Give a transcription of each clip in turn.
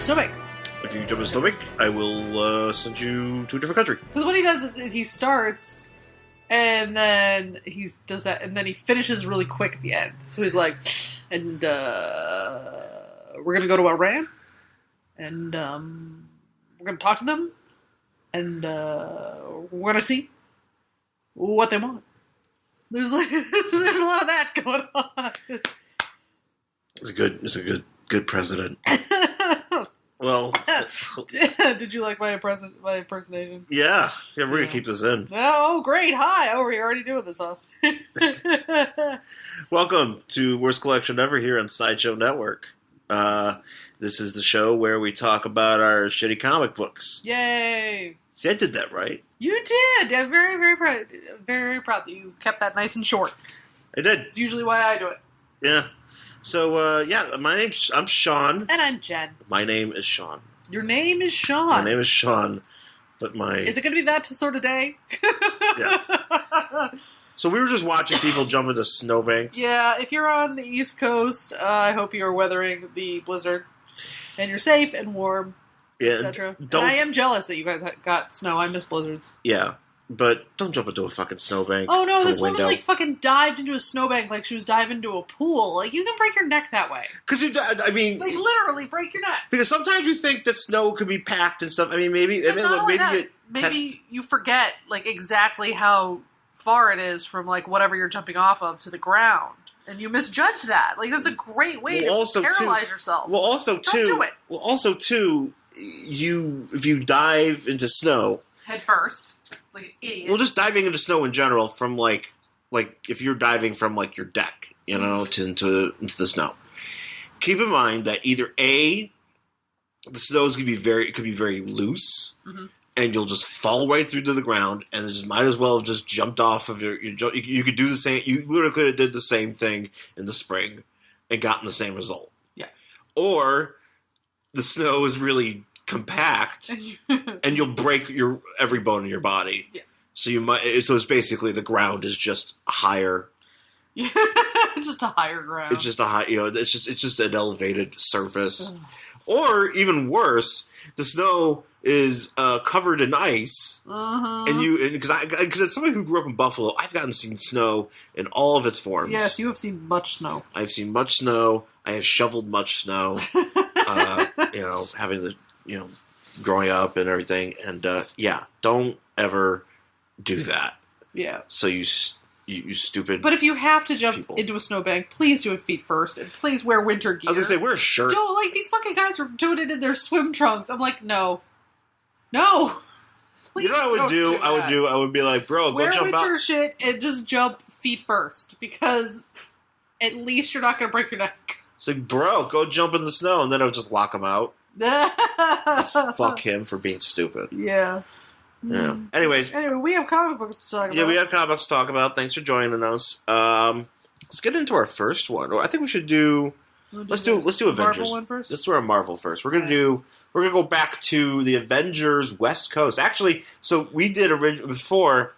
snowbank. If you jump in snowbank, I will send you to a different country. Because what he does is he starts, and then he does that, and then he finishes really quick at the end. So he's like, and we're gonna go to Iran, and we're gonna talk to them, and we're gonna see what they want. There's a lot of that going on. It's a good president. Well, did you like my impersonation? Yeah, we're gonna keep this in. Oh, great! Hi, we're already doing this off. Welcome to Worst Collection Ever here on Sideshow Network. This is the show where we talk about our shitty comic books. Yay! See, I did that right. You did. I'm very, very proud. Very proud that you kept that nice and short. I did. It's usually why I do it. Yeah. So, I'm Shawn. And I'm Jen. My name is Shawn. Your name is Shawn. My name is Shawn, but my... Is it going to be that sort of day? Yes. So we were just watching people jump into snowbanks. Yeah, if you're on the East Coast, I hope you're weathering the blizzard. And you're safe and warm, etc. And I am jealous that you guys got snow. I miss blizzards. Yeah. But don't jump into a fucking snowbank. Oh no, this woman fucking dived into a snowbank like she was diving into a pool. Like, you can break your neck that way. Because literally break your neck. Because sometimes you think that snow could be packed and stuff. I mean, maybe you forget like exactly how far it is from like whatever you're jumping off of to the ground, and you misjudge that. Like, that's a great way to paralyze yourself. Don't do it. Well, also too, if you dive into snow head first. Like an idiot. Well, just diving into snow in general, from like if you're diving from like your deck, into the snow. Keep in mind that either A, the snow is could be very loose, and you'll just fall right through to the ground, and just might as well have just jumped off of you could do the same. You literally could have did the same thing in the spring and gotten the same result. Yeah. Or the snow is really compact, and you'll break every bone in your body. Yeah. So it's basically the ground is just higher. Yeah, it's just a higher ground. It's just it's just an elevated surface. Or even worse, the snow is covered in ice, and because as somebody who grew up in Buffalo, I've seen snow in all of its forms. Yes, you have seen much snow. I've seen much snow. I have shoveled much snow. Having the growing up and everything, and don't ever do that. Yeah. So you stupid. But if you have to jump into a snowbank, please do it feet first, and please wear winter gear. I was gonna say, wear a shirt. Don't, like, these fucking guys are doing it in their swim trunks. I'm like, no. Please, you know what I would be like, bro, wear go jump out. Wear winter shit and just jump feet first, because at least you're not gonna break your neck. It's like, bro, go jump in the snow, and then I'll just lock him out. Just fuck him for being stupid. Yeah. Yeah. Anyway, we have comic books to talk about. Yeah, we have comic books to talk about. Thanks for joining us. Let's get into our first one. I think we should do. Let's do Avengers. Marvel one first? Let's do our Marvel first. We're gonna go back to the Avengers West Coast. Actually, so we did before.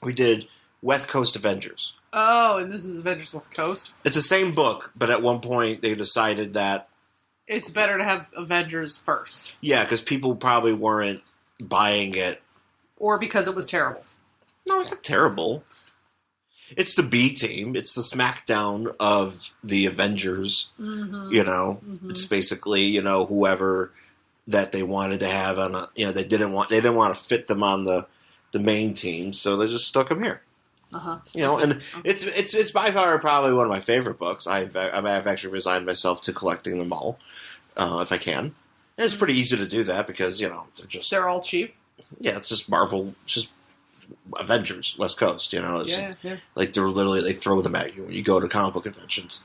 We did West Coast Avengers. Oh, and this is Avengers West Coast. It's the same book, but at one point they decided that it's better to have Avengers first. Yeah, because people probably weren't buying it. Or because it was terrible. No, it's not terrible. It's the B team. It's the SmackDown of the Avengers. Mm-hmm. It's basically, whoever that they wanted to have on a, they didn't want to fit them on the main team, so they just stuck them here. And it's by far probably one of my favorite books. I've actually resigned myself to collecting them all, if I can. And it's pretty easy to do that because they're all cheap. Yeah, it's just Marvel, it's just Avengers West Coast. Like they throw them at you when you go to comic book conventions.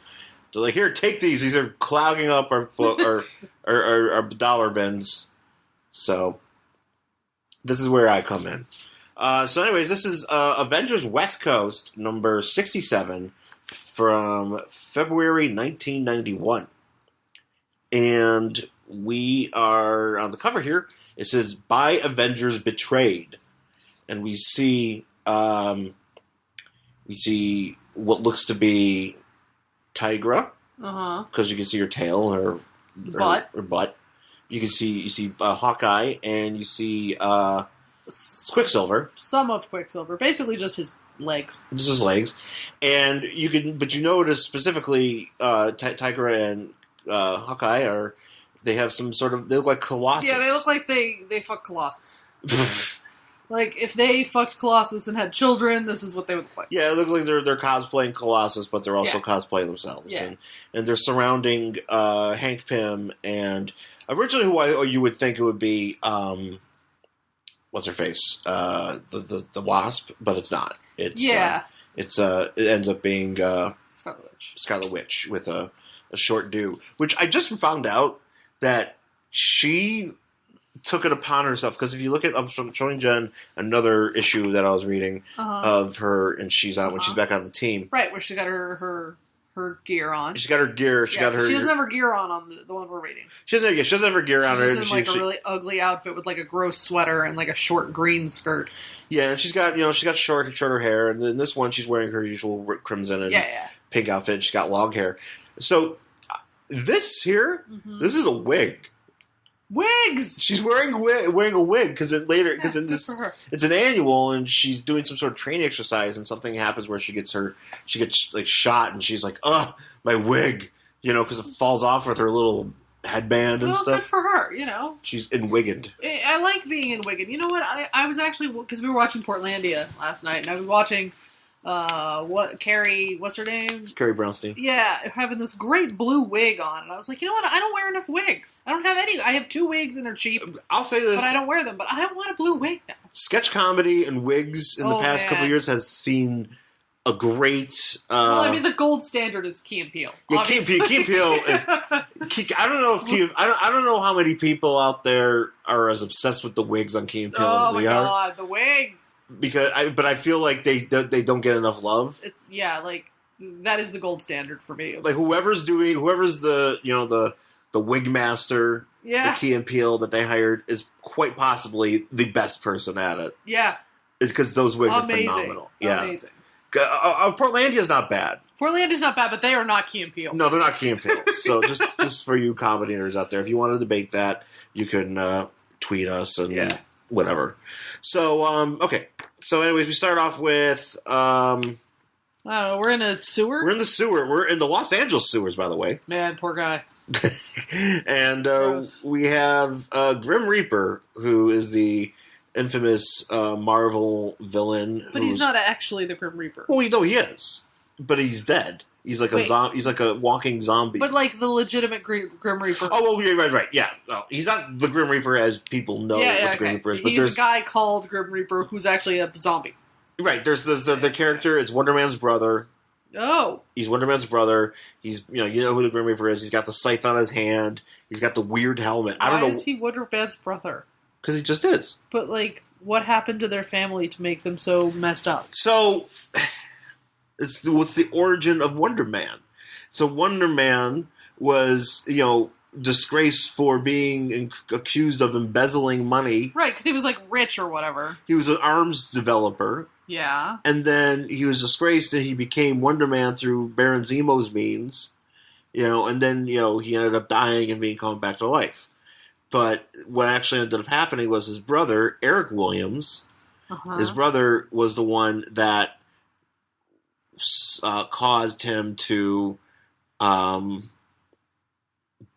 They're like, here, take these. These are clogging up our book our dollar bins. So this is where I come in. So anyways, this is Avengers West Coast, number 67, from February 1991. And we are, on the cover here, it says, By Avengers Betrayed. And we see what looks to be Tigra, because you can see her tail or butt. You see Hawkeye, and you see Quicksilver. Some of Quicksilver, basically just his legs. Just his legs, and but you notice specifically Tigra and Hawkeye they have some sort of, they look like Colossus. Yeah, they look like they fuck Colossus. Like, if they fucked Colossus and had children, this is what they would look like. Yeah, it looks like they're cosplaying Colossus, but they're also cosplaying themselves. Yeah. And they're surrounding Hank Pym, and originally who you would think it would be, what's her face? The Wasp, but it's not. It's it ends up being Scarlet Witch with a short do, which I just found out that she took it upon herself, because if you look at, I'm showing Jen another issue that I was reading of her, and she's out when she's back on the team, right, where she got her gear on. She's got her gear. She doesn't have her gear on the one we're reading. She doesn't have her gear on. She's in a really ugly outfit with like a gross sweater and like a short green skirt. Yeah, and she's got shorter hair, and in this one she's wearing her usual crimson and pink outfit. She's got long hair. So this here, this is a wig. Wigs. She's wearing a wig because it's an annual, and she's doing some sort of training exercise, and something happens where she gets like shot, and she's like, "Oh, my wig," because it falls off with her little headband and stuff. Good for her, She's enwiggened. I like being enwiggened. You know what? I was actually, because we were watching Portlandia last night, and I was watching. What's her name? Carrie Brownstein. Yeah, having this great blue wig on, and I was like, you know what? I don't wear enough wigs. I don't have any. I have 2 wigs, and they're cheap. I'll say this, but I don't wear them. But I want a blue wig now. Sketch comedy and wigs in the past couple of years has seen a great. Well, I mean, the gold standard is Key and Peele. Yeah, Key and Peele. I don't know if I don't know how many people out there are as obsessed with the wigs on Key and Peele as we are. Oh my god, the wigs. Because I feel like they don't get enough love. It's like that is the gold standard for me. Like whoever's the wig master, the Key and Peele that they hired is quite possibly the best person at it. Yeah, it's because those wigs are phenomenal. Yeah, amazing. Portlandia's not bad. Portlandia's not bad, but they are not Key and Peele. No, they're not Key and Peele. So just for you comedy nerds out there, if you want to debate that, you can tweet us and whatever. So okay. So, anyways, we start off with. We're in a sewer. We're in the sewer. We're in the Los Angeles sewers, by the way. Man, poor guy. And we have Grim Reaper, who is the infamous Marvel villain. But he's not actually the Grim Reaper. Well, he is, but he's dead. He's like he's like a walking zombie. But like the legitimate Grim Reaper. Oh, well, yeah, right. Yeah. No, he's not the Grim Reaper as people know what the Grim Reaper is. But he's a guy called Grim Reaper who's actually a zombie. Right. There's the character. It's Wonder Man's brother. Oh. He's Wonder Man's brother. He's you know who the Grim Reaper is. He's got the scythe on his hand. He's got the weird helmet. I don't know. Why is he Wonder Man's brother? Because he just is. But like, what happened to their family to make them so messed up? So, what's the origin of Wonder Man? So Wonder Man was, disgraced for being accused of embezzling money. Right, because he was, rich or whatever. He was an arms developer. Yeah. And then he was disgraced and he became Wonder Man through Baron Zemo's means. And then, he ended up dying and being come back to life. But what actually ended up happening was his brother, Eric Williams, his brother was the one that caused him to...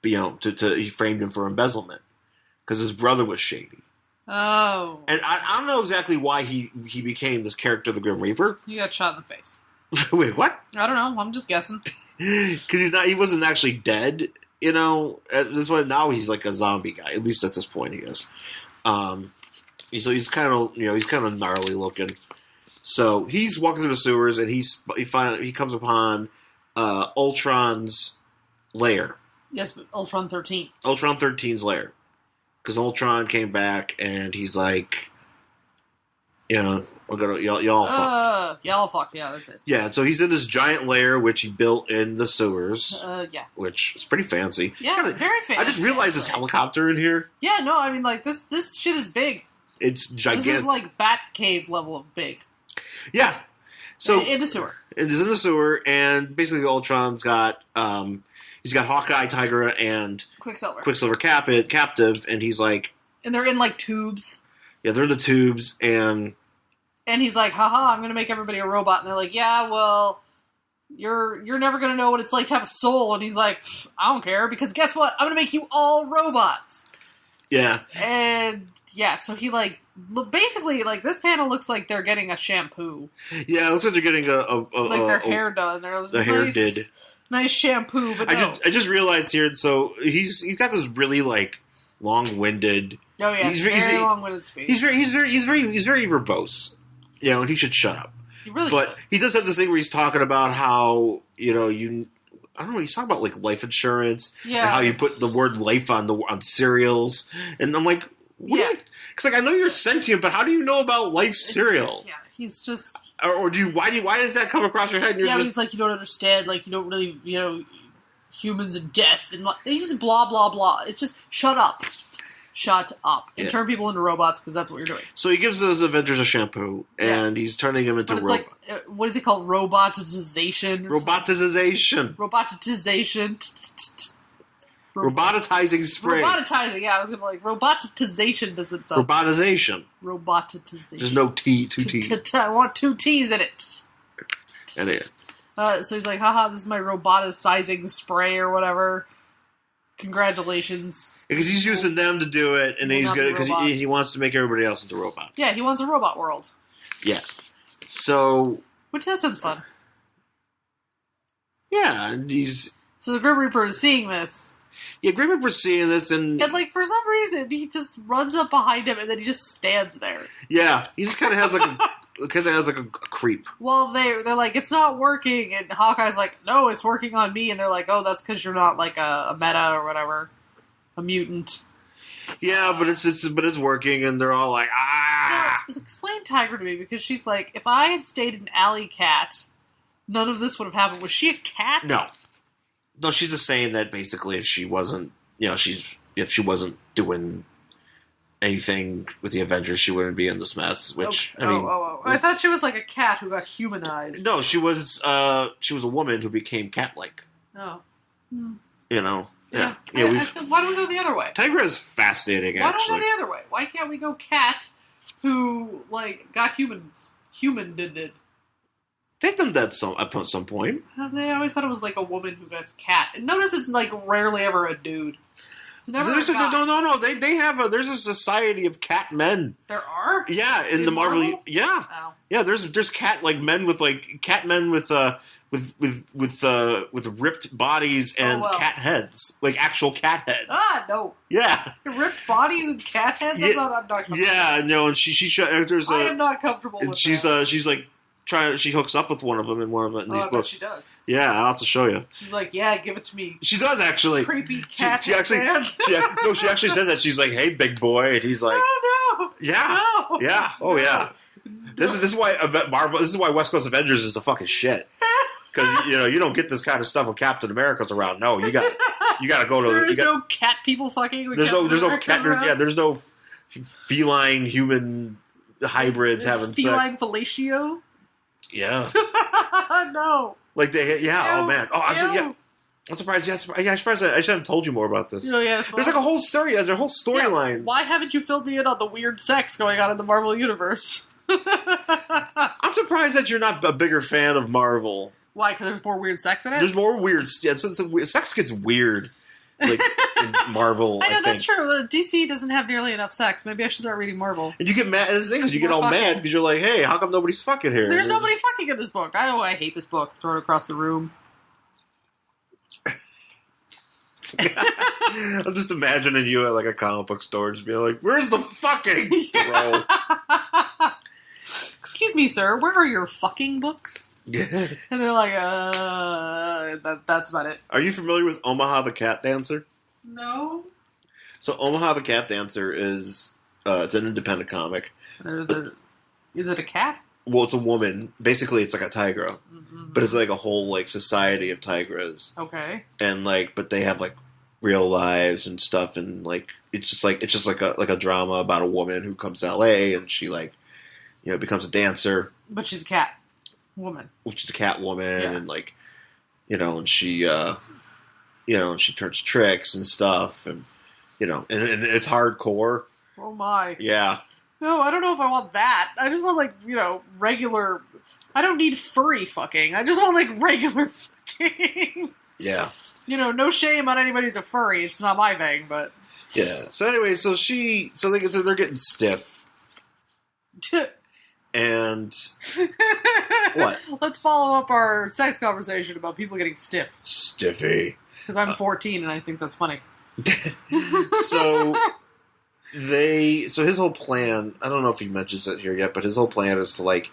he framed him for embezzlement because his brother was shady. Oh, and I don't know exactly why he became this character, the Grim Reaper. He got shot in the face. Wait, what? I don't know. I'm just guessing. Because he wasn't actually dead. At this point now he's like a zombie guy. At least at this point he is. So he's kind of gnarly looking. So he's walking through the sewers and he comes upon Ultron's lair. Yes, but Ultron 13. Ultron 13's lair. Because Ultron came back and he's like, y'all fucked. Y'all fucked, yeah, that's it. Yeah, so he's in this giant lair which he built in the sewers. Yeah. Which is pretty fancy. Yeah, it's very fancy. I just realized this helicopter in here. Yeah, no, I mean, this shit is big. It's gigantic. This is like Batcave level of big. Yeah. So in the sewer. It is in the sewer, and basically Ultron's got, he's got Hawkeye, Tiger, and Quicksilver captive, and he's like, and they're in like tubes. Yeah, they're in the tubes, and he's like, haha, I'm gonna make everybody a robot, and they're like, yeah, well, you're never gonna know what it's like to have a soul, and he's like, I don't care, because guess what? I'm gonna make you all robots. Yeah. And yeah, so he like basically like this panel looks like they're getting a shampoo. Yeah, it looks like they're getting their hair done. The hair did. Nice shampoo, but no. I just realized here. So he's got this really like long-winded. Oh yeah, he's very long-winded speech. He's very verbose. You know, and he should shut up. He really But should. he does have this thing where he's talking about how I don't know. He's talking about like life insurance and how you put the word life on cereals, and I'm like, because like I know you're sentient, but how do you know about life cereal? Yeah, he's just. Or why does that come across your head? And you're he's like, you don't understand, like you don't really, humans and death, and he's just blah blah blah. It's just shut up. And turn people into robots, because that's what you're doing. So he gives those Avengers a shampoo, and he's turning them into robots. Like, what is it called? Robotization? Robotatizing spray. Robotatizing, yeah. I was going to like, robotization does it. Robotatization. There's no T, two T's. I want 2 T's in it. And it. So he's like, haha, this is my roboticizing spray or whatever. Congratulations. Because he's using them to do it, and he's good because he wants to make everybody else into robots. Yeah, he wants a robot world. Yeah. So. Which that sounds fun. Yeah, and he's. So the Grim Reaper is seeing this. Yeah, Grim Reaper's seeing this, and like for some reason he just runs up behind him, and then he just stands there. Yeah, he just kind of has like a creep. Well, they're like, it's not working, and Hawkeye's like, no, it's working on me, and they're like, oh, that's because you're not like a meta or whatever. A mutant. Yeah, but it's working, and they're all like, ah. Now, explain Tiger to me, because she's like, if I had stayed an alley cat, none of this would have happened. Was she a cat? No, she's just saying that basically if she wasn't, if she wasn't doing anything with the Avengers, she wouldn't be in this mess. Which I thought she was like a cat who got humanized. No, she was a woman who became cat-like. Oh. Yeah. Why don't we go the other way? Tigra is fascinating, actually. Why don't we go the other way? Why can't we go cat who, like, got human did? They've done that at some point. They always thought it was, like, a woman who gets cat. And notice it's, like, rarely ever a dude. It's never a guy. No. They have there's a society of cat men. There are? Yeah, in the Marvel. Yeah. Oh. Yeah, there's cat, like, men with, like, cat men with ripped bodies and cat heads, like actual cat heads. Ah, no. Yeah, ripped bodies and cat heads. I'm not comfortable. Yeah, no, and I am not comfortable. And with she's that. She hooks up with one of them in these books. She does. Yeah, I'll have to show you. She's like, yeah, give it to me. She does actually. Creepy cat. She actually. She actually said that. She's like, hey, big boy, and he's like, oh no. Yeah. No. Yeah. Oh yeah. This is why Marvel. This is why West Coast Avengers is the fucking shit. Because you don't get this kind of stuff when Captain America's around. No, you got to go to. There's no cat people fucking. With there's no cat. There's no feline human hybrids having feline fellatio. Yeah. No. Like they. Yeah. Ew. Oh man. Oh, I'm surprised. I'm surprised. I should have told you more about this. Oh yeah. There's like a whole story. There's a whole storyline. Yeah, why haven't you filled me in on the weird sex going on in the Marvel universe? I'm surprised that you're not a bigger fan of Marvel. Why? Because there's more weird sex in it? There's more weird... Yeah, sex gets weird, like, in Marvel, I know, that's true. DC doesn't have nearly enough sex. Maybe I should start reading Marvel. And you get mad... And the thing is, you get all mad because you're like, hey, how come nobody's fucking here? There's nobody fucking in this book. I hate this book. Throw it across the room. I'm just imagining you at, like, a comic book store just being like, where's the fucking throw? Excuse me, sir, where are your fucking books? And they're like, that's about it. Are you familiar with Omaha the Cat Dancer? No. So Omaha the Cat Dancer is, it's an independent comic. Is it a cat? Well, it's a woman. Basically, it's like a tigra. Mm-hmm. But it's like a whole, like, society of tigras. Okay. And, like, but they have, like, real lives and stuff, and, like, it's just like a drama about a woman who comes to LA, and she, like, becomes a dancer. But she's a cat woman. Which is a cat woman, and, like, and she, and she turns tricks and stuff, and and it's hardcore. Oh my. Yeah. No, I don't know if I want that. I just want, like, regular... I don't need furry fucking. I just want, like, regular fucking. Yeah. No shame on anybody who's a furry. It's just not my thing, but... Yeah. So anyway, they're getting stiff. And... What? Let's follow up our sex conversation about people getting stiff. Stiffy. Because I'm 14 and I think that's funny. So... So his whole plan, I don't know if he mentions it here yet, but his whole plan is to, like,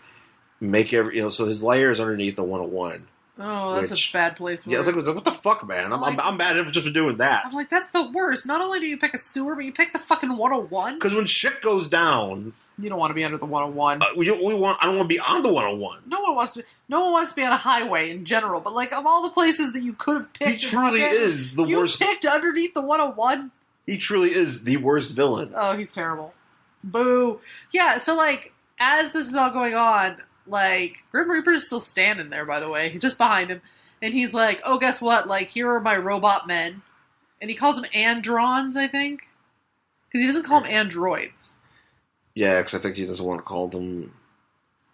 make so his layer is underneath the 101. Oh, that's a bad place for it. Yeah, it's like, what the fuck, man? I'm bad just for doing that. I'm like, that's the worst. Not only do you pick a sewer, but you pick the fucking 101. Because when shit goes down... You don't want to be under the 101. I don't want to be on the 101. No one wants to be on a highway in general, but, like, of all the places that you could have picked... He truly is the worst... You picked underneath the 101? He truly is the worst villain. Oh, he's terrible. Boo. Yeah, so, like, as this is all going on, like, Grim Reaper's still standing there, by the way, just behind him, and he's like, oh, guess what? Like, here are my robot men. And he calls them androns, I think? Because he doesn't call them androids. Yeah, because I think he doesn't want to call them...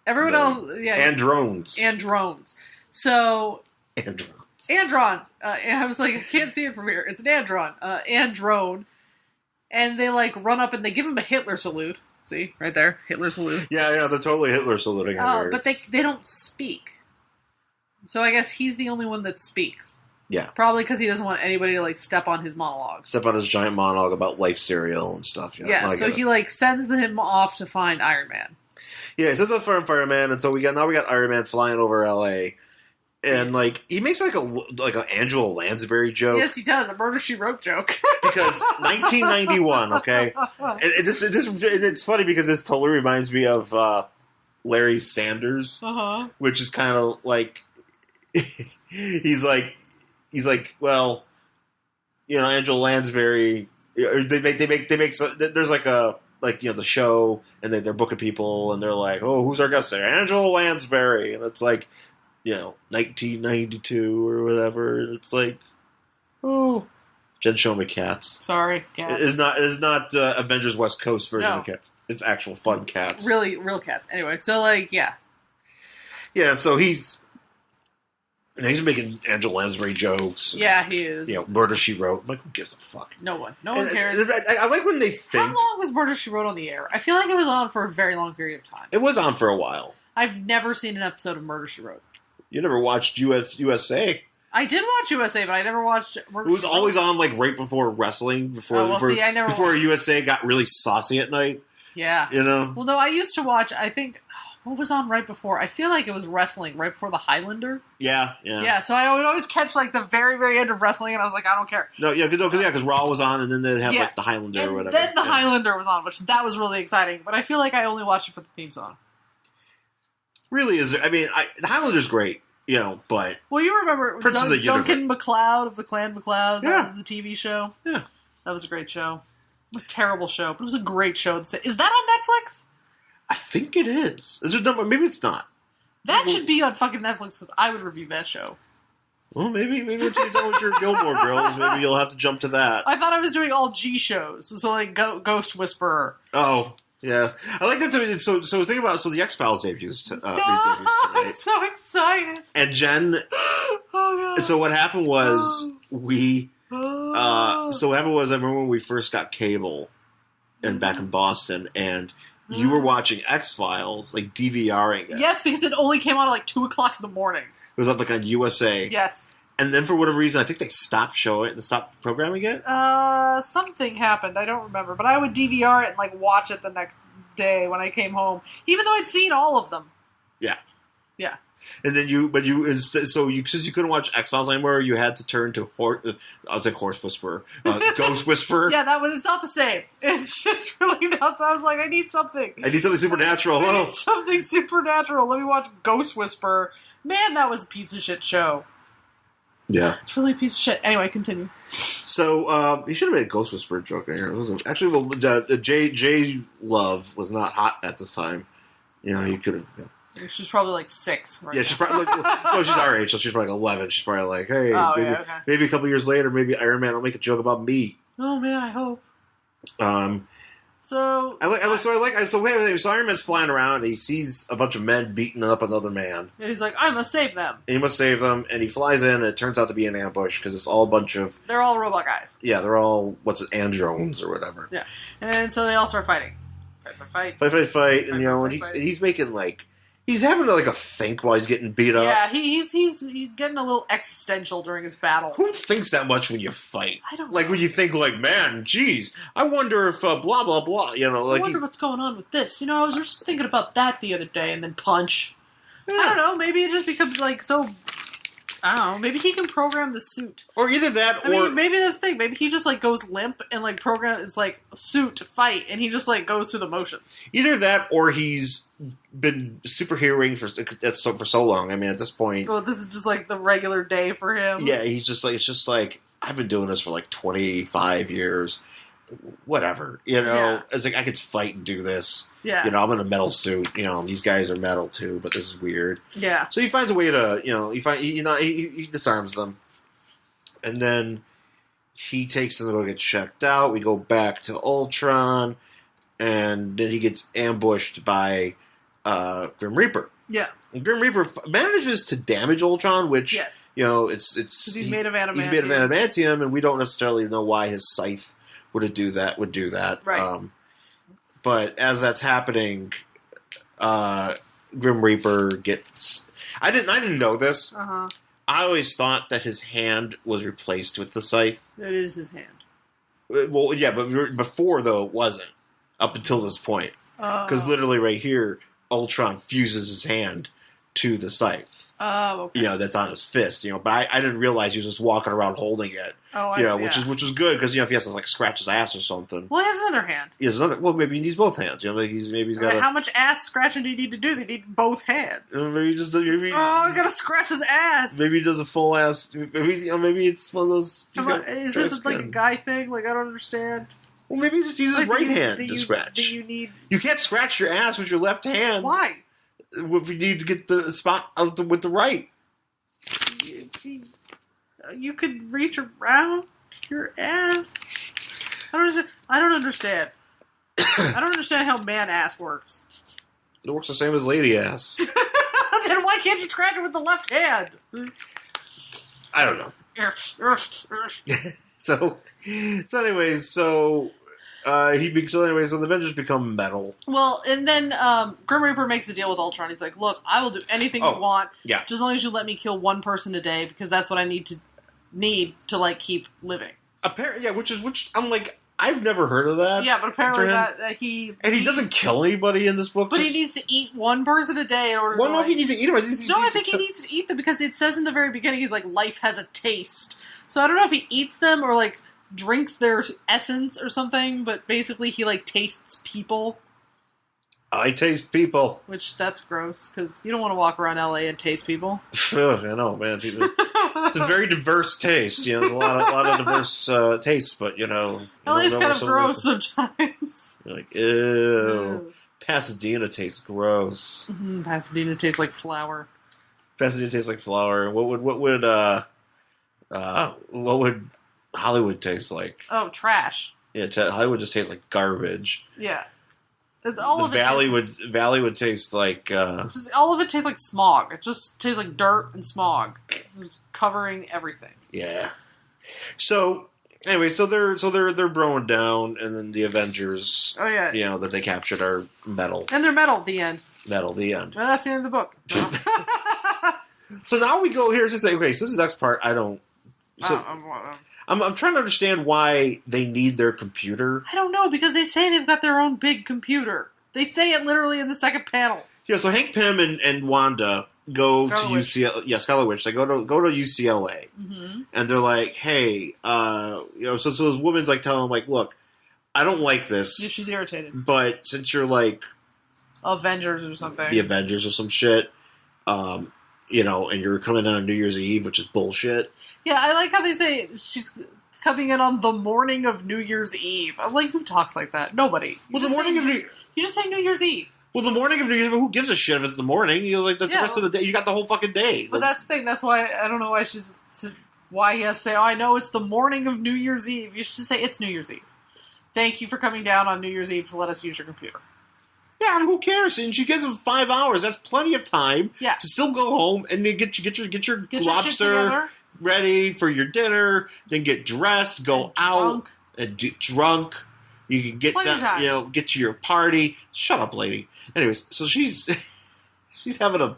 Everyone else... Yeah. Andrones. Andrones. So... Androns. Andron. And I was like, I can't see it from here. It's an andron. Androne. And they, like, run up and they give him a Hitler salute. See? Right there. Hitler salute. Yeah, they're totally Hitler saluting him. But they don't speak. So I guess he's the only one that speaks. Yeah. Probably because he doesn't want anybody to, like, step on his monologue. Step on his giant monologue about life cereal and stuff. Yeah, so he, like, sends him off to find Iron Man. Yeah, he sends him to find Iron Man, and so we got Iron Man flying over L.A., and, like, he makes, like, an Angela Lansbury joke. Yes, he does. A Murder, She Wrote joke. Because 1991, okay? And it's funny because this totally reminds me of Larry Sanders. Uh-huh. Which is kind of, like... he's like, well, Angela Lansbury... They make there's, like, the show, and they're booking people, and they're like, oh, who's our guest there? Angela Lansbury. And it's like... 1992 or whatever. And it's like, oh, Jen, show me cats. Sorry, cats. It is not Avengers West Coast version of cats. It's actual fun cats. Really, real cats. Anyway, so like, yeah. Yeah, so he's making Angela Lansbury jokes. Yeah, he is. Murder, She Wrote. I'm like, who gives a fuck? No one cares. I like when they think... How long was Murder, She Wrote on the air? I feel like it was on for a very long period of time. It was on for a while. I've never seen an episode of Murder, She Wrote. You never watched USA. I did watch USA, but I never watched... It was always on, like, right before wrestling. Before USA got really saucy at night. Yeah. Well, no, I used to watch, I think... What was on right before? I feel like it was wrestling right before the Highlander. Yeah. Yeah, so I would always catch, like, the very, very end of wrestling, and I was like, I don't care. No, yeah, because Raw was on, and then they'd have, like, the Highlander or whatever. Then the Highlander was on, which that was really exciting, but I feel like I only watched it for the theme song. Really is. I mean, the Highlander's great, but... Well, you remember Duncan MacLeod of the Clan MacLeod? That was the TV show? Yeah. That was a great show. It was a terrible show, but it was a great show. Is that on Netflix? I think it is. Is there maybe it's not. That should be on fucking Netflix, because I would review that show. Well, maybe once you're done with your Gilmore Girls, maybe you'll have to jump to that. I thought I was doing all G shows, so like Ghost Whisperer. Oh, yeah. I like that. So think about the X-Files debuts tonight. I'm so excited. And Jen. Oh god. So what happened was So what happened was I remember when we first got cable, and back in Boston, and you were watching X-Files, like DVRing it. Yes, because it only came on at like 2:00 in the morning. It was up like on USA. Yes. And then for whatever reason, I think they stopped showing it and stopped programming it. Something happened. I don't remember. But I would DVR it and like watch it the next day when I came home, even though I'd seen all of them. Yeah. Yeah. And then since you couldn't watch X-Files anymore, you had to turn to Horse Whisperer, Ghost Whisperer. Yeah, it's not the same. It's just really not. I was like, I need something. I need something supernatural. I need something supernatural. Let me watch Ghost Whisperer. Man, that was a piece of shit show. Yeah. It's really a piece of shit. Anyway, continue. So, he should have made a Ghost Whisperer joke in here. It wasn't. Actually, J Love was not hot at this time. He could have... Yeah. She's probably like 6 right Yeah, now. she's probably no, she's our age, so she's probably like 11. She's probably like, hey, okay. maybe a couple years later, maybe Iron Man will make a joke about me. Oh man, I hope. So Iron Man's flying around and he sees a bunch of men beating up another man. And he's like, I must save them. And he must save them, and he flies in, and it turns out to be an ambush because it's all a bunch of... They're all robot guys. Yeah, they're all, andrones or whatever. Yeah. And so they all start fighting. Fight. And he's making, like... He's having, like, a think while he's getting beat up. Yeah, he's getting a little existential during his battle. Who thinks that much when you fight? I don't like, know. when you think, like, man, geez, I wonder if blah, blah, blah, you know, like... I wonder what's going on with this. You know, I was just thinking about that the other day, and then punch. Yeah. I don't know, maybe it just becomes, like, so... I don't know, maybe he can program the suit. Or either that, I mean, maybe that's the thing. Maybe he just, like, goes limp and, like, program is like, suit, fight, and he just, like, goes through the motions. Either that, or he's been superheroing for so long. I mean, at this point... Well, this is just, like, the regular day for him. Yeah, he's just like, it's just like, I've been doing this for, like, 25 years. Whatever, you know? Yeah. It's like, I could fight and do this. Yeah. You know, I'm in a metal suit. You know, these guys are metal, too, but this is weird. Yeah. So he finds a way to, you know, he disarms them. And then he takes them to go get checked out. We go back to Ultron, and then he gets ambushed by Grim Reaper. Yeah. And Grim Reaper manages to damage Ultron, which, yes. you know, it's he's made of adamantium. He's made of adamantium, and we don't necessarily know why his scythe would do that. Right. But as that's happening, Grim Reaper gets... I didn't know this. Uh-huh. I always thought that his hand was replaced with the scythe. That is his hand. Well, yeah, but before, though, it wasn't. Up until this point. Because literally right here, Ultron fuses his hand to the scythe. Oh, okay. You know, that's on his fist, you know. But I didn't realize he was just walking around holding it. Oh, you know, which was good, because, you know, if he has to, like, scratch his ass or something. Well, he has another hand. He has another... Well, maybe he needs both hands. You know, maybe he's got How much ass scratching do you need to do? They need both hands. Maybe he just... Maybe, I gotta scratch his ass. Maybe he does a full ass... Maybe it's one of those... Is this like a guy thing? Like, I don't understand. Well, maybe he just uses his right hand to scratch. You can't scratch your ass with your left hand. Why? If you need to get the spot out with the right. You could reach around your ass. I don't understand. I don't understand how man ass works. It works the same as lady ass. Then why can't you scratch it with the left hand? I don't know. So the Avengers become metal. Well, and then Grim Reaper makes a deal with Ultron. He's like, "Look, I will do anything you want, just as long as you let me kill one person a day, because that's what I need to like keep living." Apparently, yeah, which I'm like, I've never heard of that. Yeah, but apparently he doesn't kill anybody in this book. But he needs to eat one person a day in order. Well, no, if he needs to eat them. I think he needs to eat them because it says in the very beginning he's like, life has a taste. So I don't know if he eats them or like drinks their essence or something, but basically he like tastes people. I taste people. Which, that's gross, because you don't want to walk around LA and taste people. Ugh, I know, man. It's a very diverse taste. You know, there's a lot of diverse tastes, but you know... LA's kind of gross sometimes. You're like, ew. Pasadena tastes gross. Mm-hmm. Pasadena tastes like flour. Pasadena tastes like flour. What would Hollywood taste like? Oh, trash. Yeah, Hollywood just tastes like garbage. Yeah. Valley would taste like... all of it tastes like smog. It just tastes like dirt and smog. Just covering everything. Yeah. So, anyway, they're broing down, and then the Avengers... Oh, yeah. You know, that they captured are metal. And they're metal, the end. Metal, the end. Well, that's the end of the book. So now we go... Here's the thing. Okay, so this is the next part. I don't... So, I'm trying to understand why they need their computer. I don't know, because they say they've got their own big computer. They say it literally in the second panel. Yeah, so Hank Pym and Wanda go to UCLA. Yeah, Scarlet Witch. They go to UCLA, and they're like, "Hey, so this woman's like telling them, like, look, I don't like this." Yeah, she's irritated. But since you're like Avengers or something, the Avengers or some shit, and you're coming in on New Year's Eve, which is bullshit. Yeah, I like how they say she's coming in on the morning of New Year's Eve. I'm like, who talks like that? Nobody. The morning of New... You just say New Year's Eve. Well, the morning of New Year's, who gives a shit if it's the morning? You're like, that's the rest of the day. You got the whole fucking day. But that's the thing. That's why I don't know why he has to say, oh, I know it's the morning of New Year's Eve. You should just say it's New Year's Eve. Thank you for coming down on New Year's Eve to let us use your computer. Yeah, and who cares? And she gives him 5 hours. That's plenty of time to still go home and then get your lobster ready for your dinner. Then get dressed, go out, and get drunk. You can get that, get to your party. Shut up, lady. Anyways, so she's having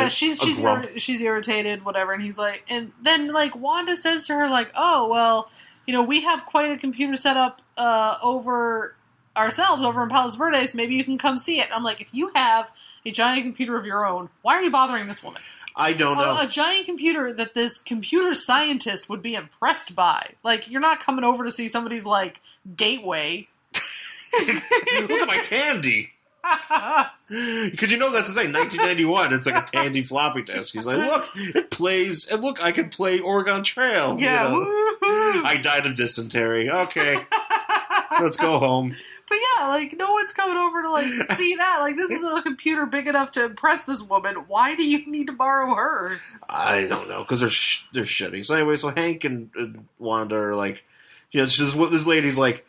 she's irritated, whatever, and he's like, and then like Wanda says to her like, oh well, we have quite a computer set up over ourselves over in Palos Verdes. Maybe you can come see it. I'm like, if you have a giant computer of your own, why are you bothering this woman? I don't know. A giant computer that this computer scientist would be impressed by. Like, you're not coming over to see somebody's, like, gateway. Look at my Tandy. Because that's the thing, 1991, it's like a Tandy floppy disk. He's like, look, it plays, and look, I can play Oregon Trail. Yeah. I died of dysentery. Okay. Let's go home. But yeah, like, no one's coming over to, like, see that. Like, this is a computer big enough to impress this woman. Why do you need to borrow hers? I don't know, because they're shitty. So anyway, so Hank and Wanda are like, this lady's like,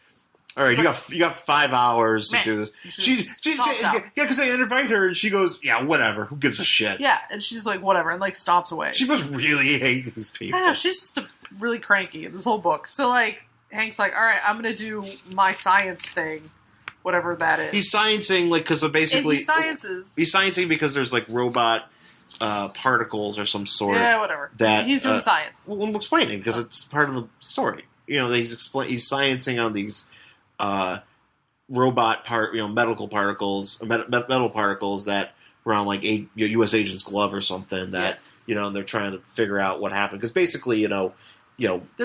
all right, you got 5 hours to do this. Because they invite her, and she goes, yeah, whatever. Who gives a shit? Yeah, and she's like, whatever, and like stomps away. She must really hate these people. I know, she's just really cranky in this whole book. So like, Hank's like, all right, I'm going to do my science thing, whatever that is. He's sciencing, like, because basically... He's sciencing because there's, like, robot particles or some sort. Yeah, whatever. That, he's doing science. Well, I'm explaining, because it's part of the story. He's sciencing on these robot medical particles, metal particles that were on, like, a U.S. agent's glove or something that, and they're trying to figure out what happened. Because basically, they're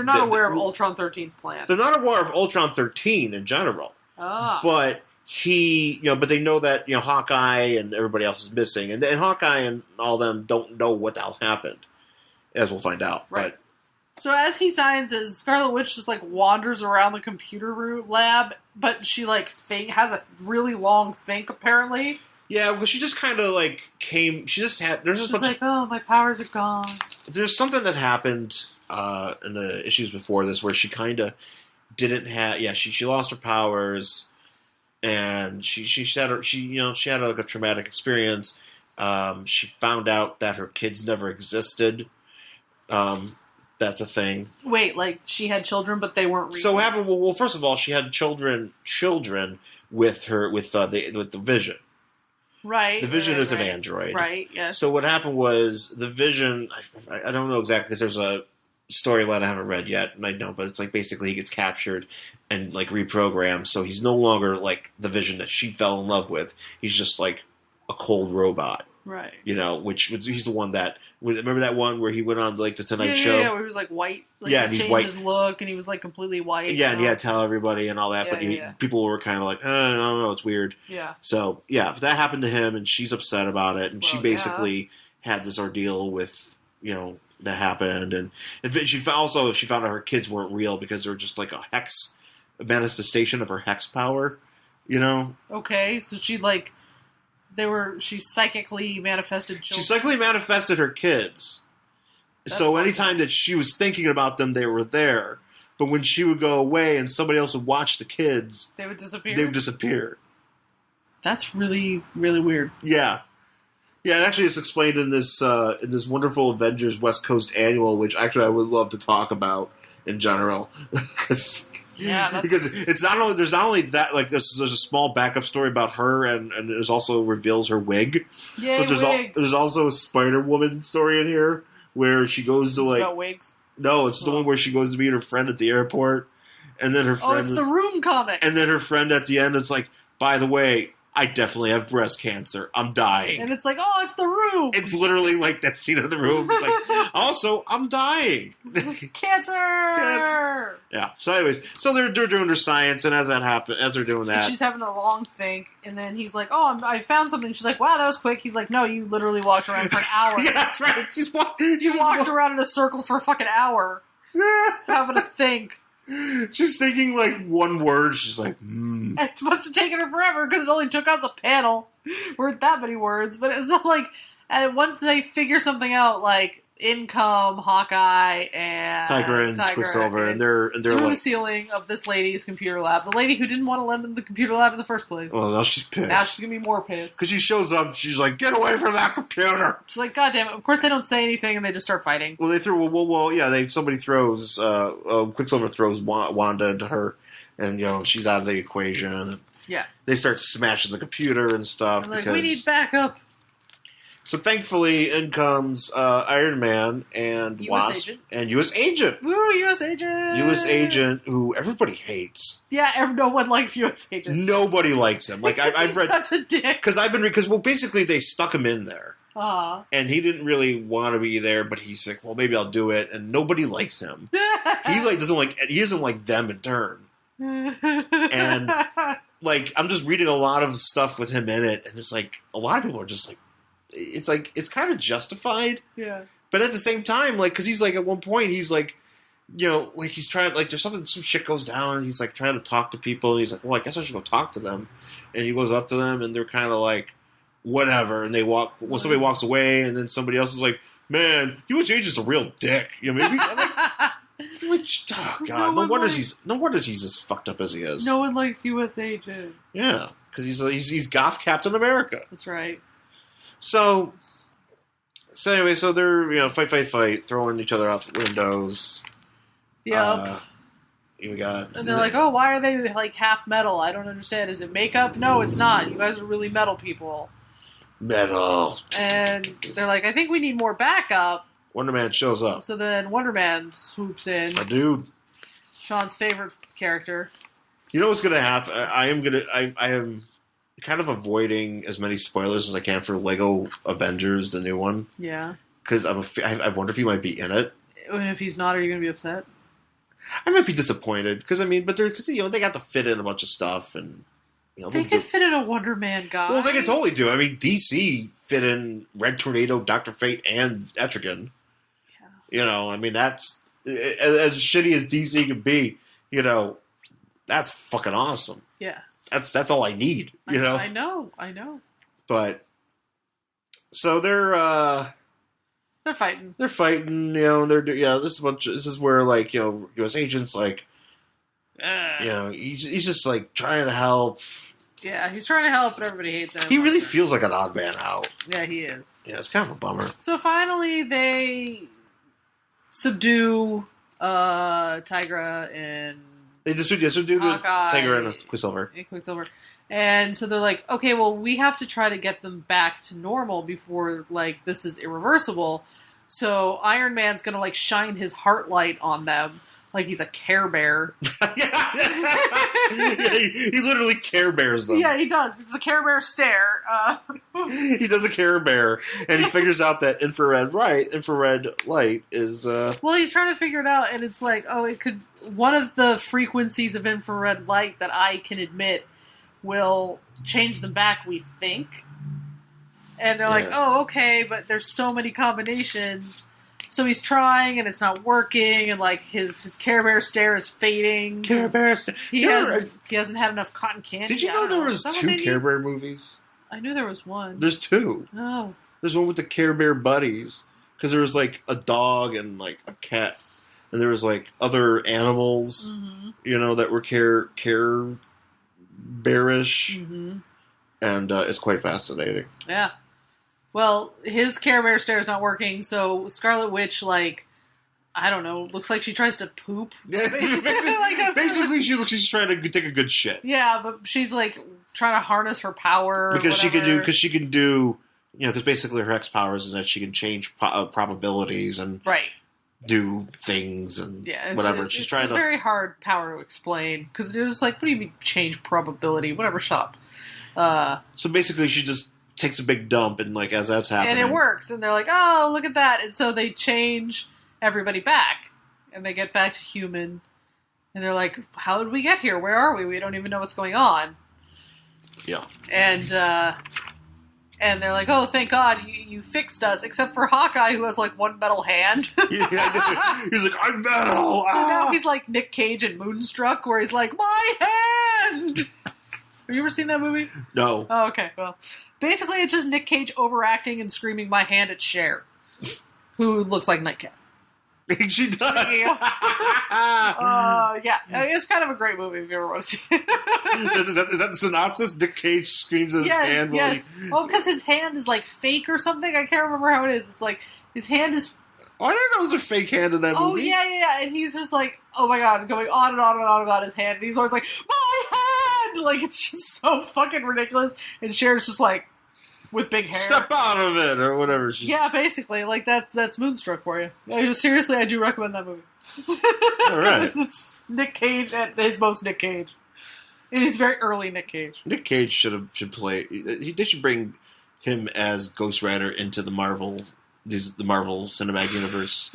not aware of Ultron 13's plan. They're not aware of Ultron 13 in general. Ah. But but they know that, Hawkeye and everybody else is missing. And Hawkeye and all them don't know what the hell happened, as we'll find out. Right. But, so as he sciences, Scarlet Witch just, like, wanders around the computer lab, but she, like, has a really long think, apparently. Yeah, because she just kind of, like, she's like, oh, my powers are gone. There's something that happened in the issues before this where she kind of didn't have... Yeah, she lost her powers, and she had like a traumatic experience. She found out that her kids never existed. That's a thing. Wait, like she had children, but they weren't real? So what happened? Well, first of all, she had children with the Vision. Right. The Vision is an android. Right, yes. So what happened was the Vision, I don't know exactly because there's a storyline I haven't read yet, and I know, but it's like basically he gets captured and like reprogrammed, so he's no longer like the Vision that she fell in love with. He's just like a cold robot. Right. He's the one that... Remember that one where he went on like the Tonight Show? Yeah, where he was like white. Like, and he's white. His look, and he was like completely white. Yeah, and he had to tell everybody and all that, but people were kind of like, I don't know, it's weird. Yeah. So, but that happened to him, and she's upset about it, and she basically had this ordeal with, that happened, and she found out her kids weren't real because they were just like a manifestation of her hex power, Okay, so she psychically manifested children. She psychically manifested her kids. So anytime that she was thinking about them, they were there. But when she would go away and somebody else would watch the kids... They would disappear. That's really, really weird. Yeah. Yeah, it actually is explained in this wonderful Avengers West Coast Annual, which actually I would love to talk about in general. Because it's not only there's not only that, like there's a small backup story about her, and it also reveals her wig. Yay, but there's also a Spider-Woman story in here where she goes to about wigs. No, it's the one where she goes to meet her friend at the airport, and then her friend. Oh, it's the Room comic. And then her friend at the end is like, by the way, I definitely have breast cancer. I'm dying. And it's like, oh, it's the Room. It's literally like that scene in the Room. It's like, also, I'm dying. Cancer. Yeah. So anyways, they're doing their science, and as they're doing that, she's having a long think, and then he's like, oh, I found something. She's like, wow, that was quick. He's like, no, you literally walked around for an hour. Yeah, that's right. You walked around in a circle for a fucking hour. Having to think. She's thinking like one word. She's like, It must have taken her forever because it only took us a panel. Weren't that many words, but it's not like once they figure something out, like Income, Hawkeye, and Tiger and Quicksilver, and they're through like the ceiling of this lady's computer lab. The lady who didn't want to lend them the computer lab in the first place. Oh, now she's pissed. Now she's gonna be more pissed because she shows up. She's like, "Get away from that computer!" She's like, "God damn it!" Of course, they don't say anything, and they just start fighting. Well, they threw. Well, yeah. Somebody throws. Quicksilver throws Wanda into her, and she's out of the equation. Yeah. They start smashing the computer and stuff. Like, we need backup. So thankfully, in comes Iron Man and Wasp and U.S. Agent. Woo, U.S. Agent! U.S. Agent, who everybody hates. Yeah, no one likes U.S. Agent. Nobody likes him. Like I've read such a dick. Because basically they stuck him in there, and he didn't really want to be there, but he's like, well, maybe I'll do it, and nobody likes him. He doesn't like them in turn, and like I'm just reading a lot of stuff with him in it, and it's like a lot of people are just like. It's kind of justified. Yeah. But at the same time, like, because he's like, at one point, he's like, like he's trying, like, there's some shit goes down, and he's like trying to talk to people. He's like, well, I guess I should go talk to them. And he goes up to them, and they're kind of like, whatever. And somebody walks away, and then somebody else is like, man, U.S. Agent's a real dick. Maybe. I'm like, oh, God. No wonder he's as fucked up as he is. No one likes U.S. Agent. Yeah. Because he's goth Captain America. That's right. So anyway, they're fight, throwing each other out the windows. Yep. And they're like, oh, why are they like half metal? I don't understand. Is it makeup? No, it's not. You guys are really metal people. Metal. And they're like, I think we need more backup. Wonder Man shows up. So then Wonder Man swoops in. My dude. Shawn's favorite character. You know what's gonna happen? I am kind of avoiding as many spoilers as I can for Lego Avengers, the new one. Yeah. Because I wonder if he might be in it. And if he's not, are you going to be upset? I might be disappointed because they got to fit in a bunch of stuff and they could fit in a Wonder Man guy. Well, they could totally do. I mean, DC fit in Red Tornado, Dr. Fate, and Etrigan. Yeah. I mean that's as shitty as DC can be. That's fucking awesome. Yeah. That's all I need, I know. But so they're fighting. They're fighting, this is where like, U.S. Agent's like he's just like trying to help. Yeah, he's trying to help, but everybody hates him. He really feels like an odd man out. Yeah, he is. Yeah, it's kind of a bummer. So finally they subdue Tigra and They just do the Tiger and Quicksilver. And so they're like, okay, well, we have to try to get them back to normal before, like, this is irreversible. So Iron Man's going to, like, shine his heart light on them like he's a Care Bear. He literally Care Bears them. Yeah, he does. It's a Care Bear stare. He does a Care Bear, and he figures out that infrared light is... Well, he's trying to figure it out, and it's like, one of the frequencies of infrared light that I can admit will change them back, we think. And they're like, oh, okay, but there's so many combinations. So he's trying, and it's not working, and like his Care Bear stare is fading. Care Bear stare. He hasn't had enough cotton candy. Did you know there was 2 Care Bear movies? I knew there was one. There's 2. Oh. There's one with the Care Bear buddies. Because there was like a dog and like a cat. And there was like other animals, that were care bearish. Mm-hmm. And it's quite fascinating. Yeah. Well, his Care Bear stare is not working, so Scarlet Witch, like, I don't know, looks like she tries to poop. Basically, she looks like she's trying to take a good shit. Yeah, but she's, like, trying to harness her power. Because she can do, because basically her X powers is that she can change probabilities and do things and whatever. She's trying to... It's a very hard power to explain, because they're just like, what do you mean change probability? Whatever, shut up. So basically, she just takes a big dump, and like as that's happening, and it works, and they're like, "Oh, look at that!" And so they change everybody back, and they get back to human, and they're like, "How did we get here? Where are we? We don't even know what's going on." Yeah, and And they're like, oh, thank God, you fixed us, except for Hawkeye, who has, like, one metal hand. Yeah, he's like, I'm metal! So now he's like Nick Cage in Moonstruck, where he's like, my hand! Have you ever seen that movie? No. Oh, okay. Well, basically, it's just Nick Cage overacting and screaming, my hand at Cher, who looks like Nightcap. She does. Yeah. It's kind of a great movie if you ever want to see it. Is that the synopsis? Nick Cage screams at his hand. Yes. Well, because his hand is like fake or something. I can't remember how it is. It's like his hand is. Oh, I didn't know it was a fake hand in that movie. Oh yeah. And he's just like, oh my God, going on and on and on about his hand. And he's always like, my hand! Like, it's just so fucking ridiculous. And Cher's just like, with big hair. Step out of it, or whatever. Yeah, basically. Like, that's Moonstruck for you. Seriously, I do recommend that movie. All right. It's Nick Cage at his most Nick Cage. It is very early Nick Cage. Nick Cage should play. They should bring him as Ghost Rider into the Marvel Cinematic Universe.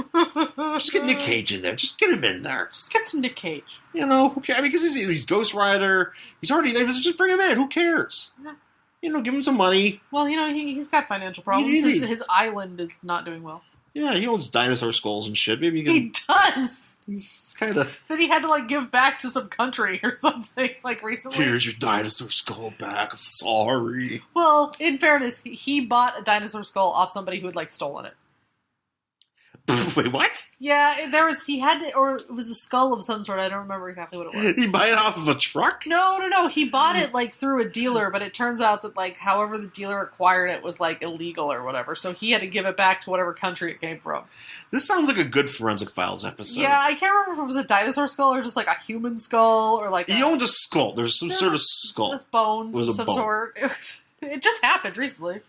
Just get Nick Cage in there. Just get him in there. Just get some Nick Cage. You know, who cares? I mean, because he's Ghost Rider. He's already there. Just bring him in. Who cares? Yeah. You know, give him some money. Well, you know, he's got financial problems. His island is not doing well. Yeah, he owns dinosaur skulls and shit. Maybe he does. He's kind of. Then he had to, like, give back to some country or something, like, recently. Here's your dinosaur skull back. I'm sorry. Well, in fairness, he bought a dinosaur skull off somebody who had, like, stolen it. Wait, what? Yeah, he had to, or it was a skull of some sort. I don't remember exactly what it was. He buy it off of a truck? No. He bought it, like, through a dealer, but it turns out that, like, however the dealer acquired it was, like, illegal or whatever. So he had to give it back to whatever country it came from. This sounds like a good Forensic Files episode. Yeah, I can't remember if it was a dinosaur skull or just, like, a human skull or, like... He owned a skull. There's some sort of skull. With bones of some sort. It just happened recently.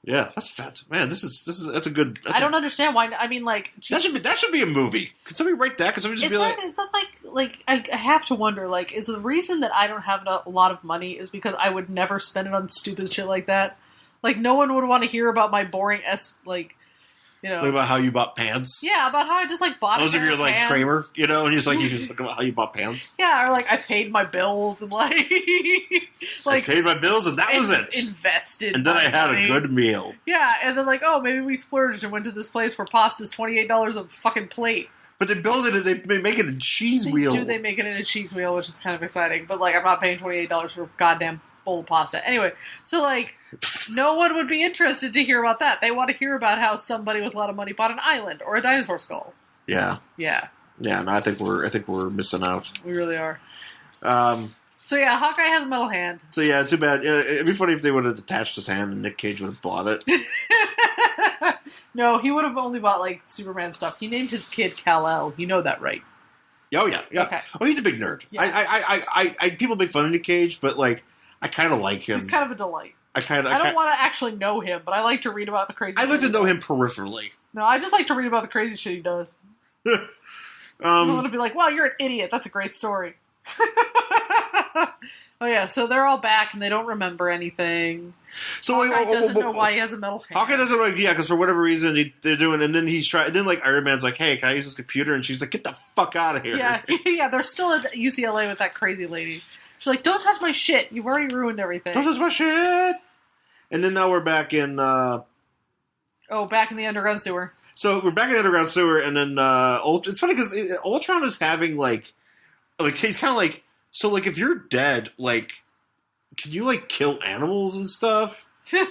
Yeah, that's fat. Man, that's a good... I don't understand why... I mean, like... That should be a movie. Could somebody write that? Could somebody just be like... Is that like... I have to wonder, like, is the reason that I don't have a lot of money is because I would never spend it on stupid shit like that? Like, no one would want to hear about my boring like... You know, like about how you bought pants? Yeah, about how I just, like, bought those of you like pants. Kramer, you know, and he's like, you just talk about how you bought pants. Yeah, or, like, I paid my bills and, like... I paid my bills and that was it. Invested and then I had money. a good meal. Yeah, and then, like, oh, maybe we splurged and went to this place where pasta's $28 a fucking plate. But they build it, they make it a cheese wheel. They make it in a cheese wheel, which is kind of exciting. But, like, I'm not paying $28 for a goddamn bowl of pasta. Anyway, so, like... No one would be interested to hear about that. They want to hear about how somebody with a lot of money bought an island or a dinosaur skull. Yeah. Yeah. Yeah, no, I think we're missing out. We really are. So yeah, Hawkeye has a metal hand. So yeah, too bad. It'd be funny if they would have detached his hand and Nick Cage would have bought it. No, he would have only bought, like, Superman stuff. He named his kid Kal-El. You know that, right? Oh yeah. Okay. Oh, he's a big nerd. Yeah. I people make fun of Nick Cage, but, like, I kind of like him. He's kind of a delight. I don't want to actually know him, but I like to read about the crazy. I like to know him peripherally. No, I just like to read about the crazy shit he does. I want to be like, "Wow, you're an idiot." That's a great story. Oh yeah, so they're all back and they don't remember anything. So Hawkeye doesn't know why he has a metal hand. Hawkeye doesn't like, yeah, because for whatever reason they're doing, and then he's trying. And then, like, Iron Man's like, "Hey, can I use this computer?" And she's like, "Get the fuck out of here!" Yeah, yeah, they're still at UCLA with that crazy lady. She's like, "Don't touch my shit. You've already ruined everything. Don't touch my shit." And then now we're back in... back in the underground sewer. So we're back in the underground sewer, and then it's funny because Ultron is having, like he's kind of like, so, like, if you're dead, like, can you, like, kill animals and stuff? And,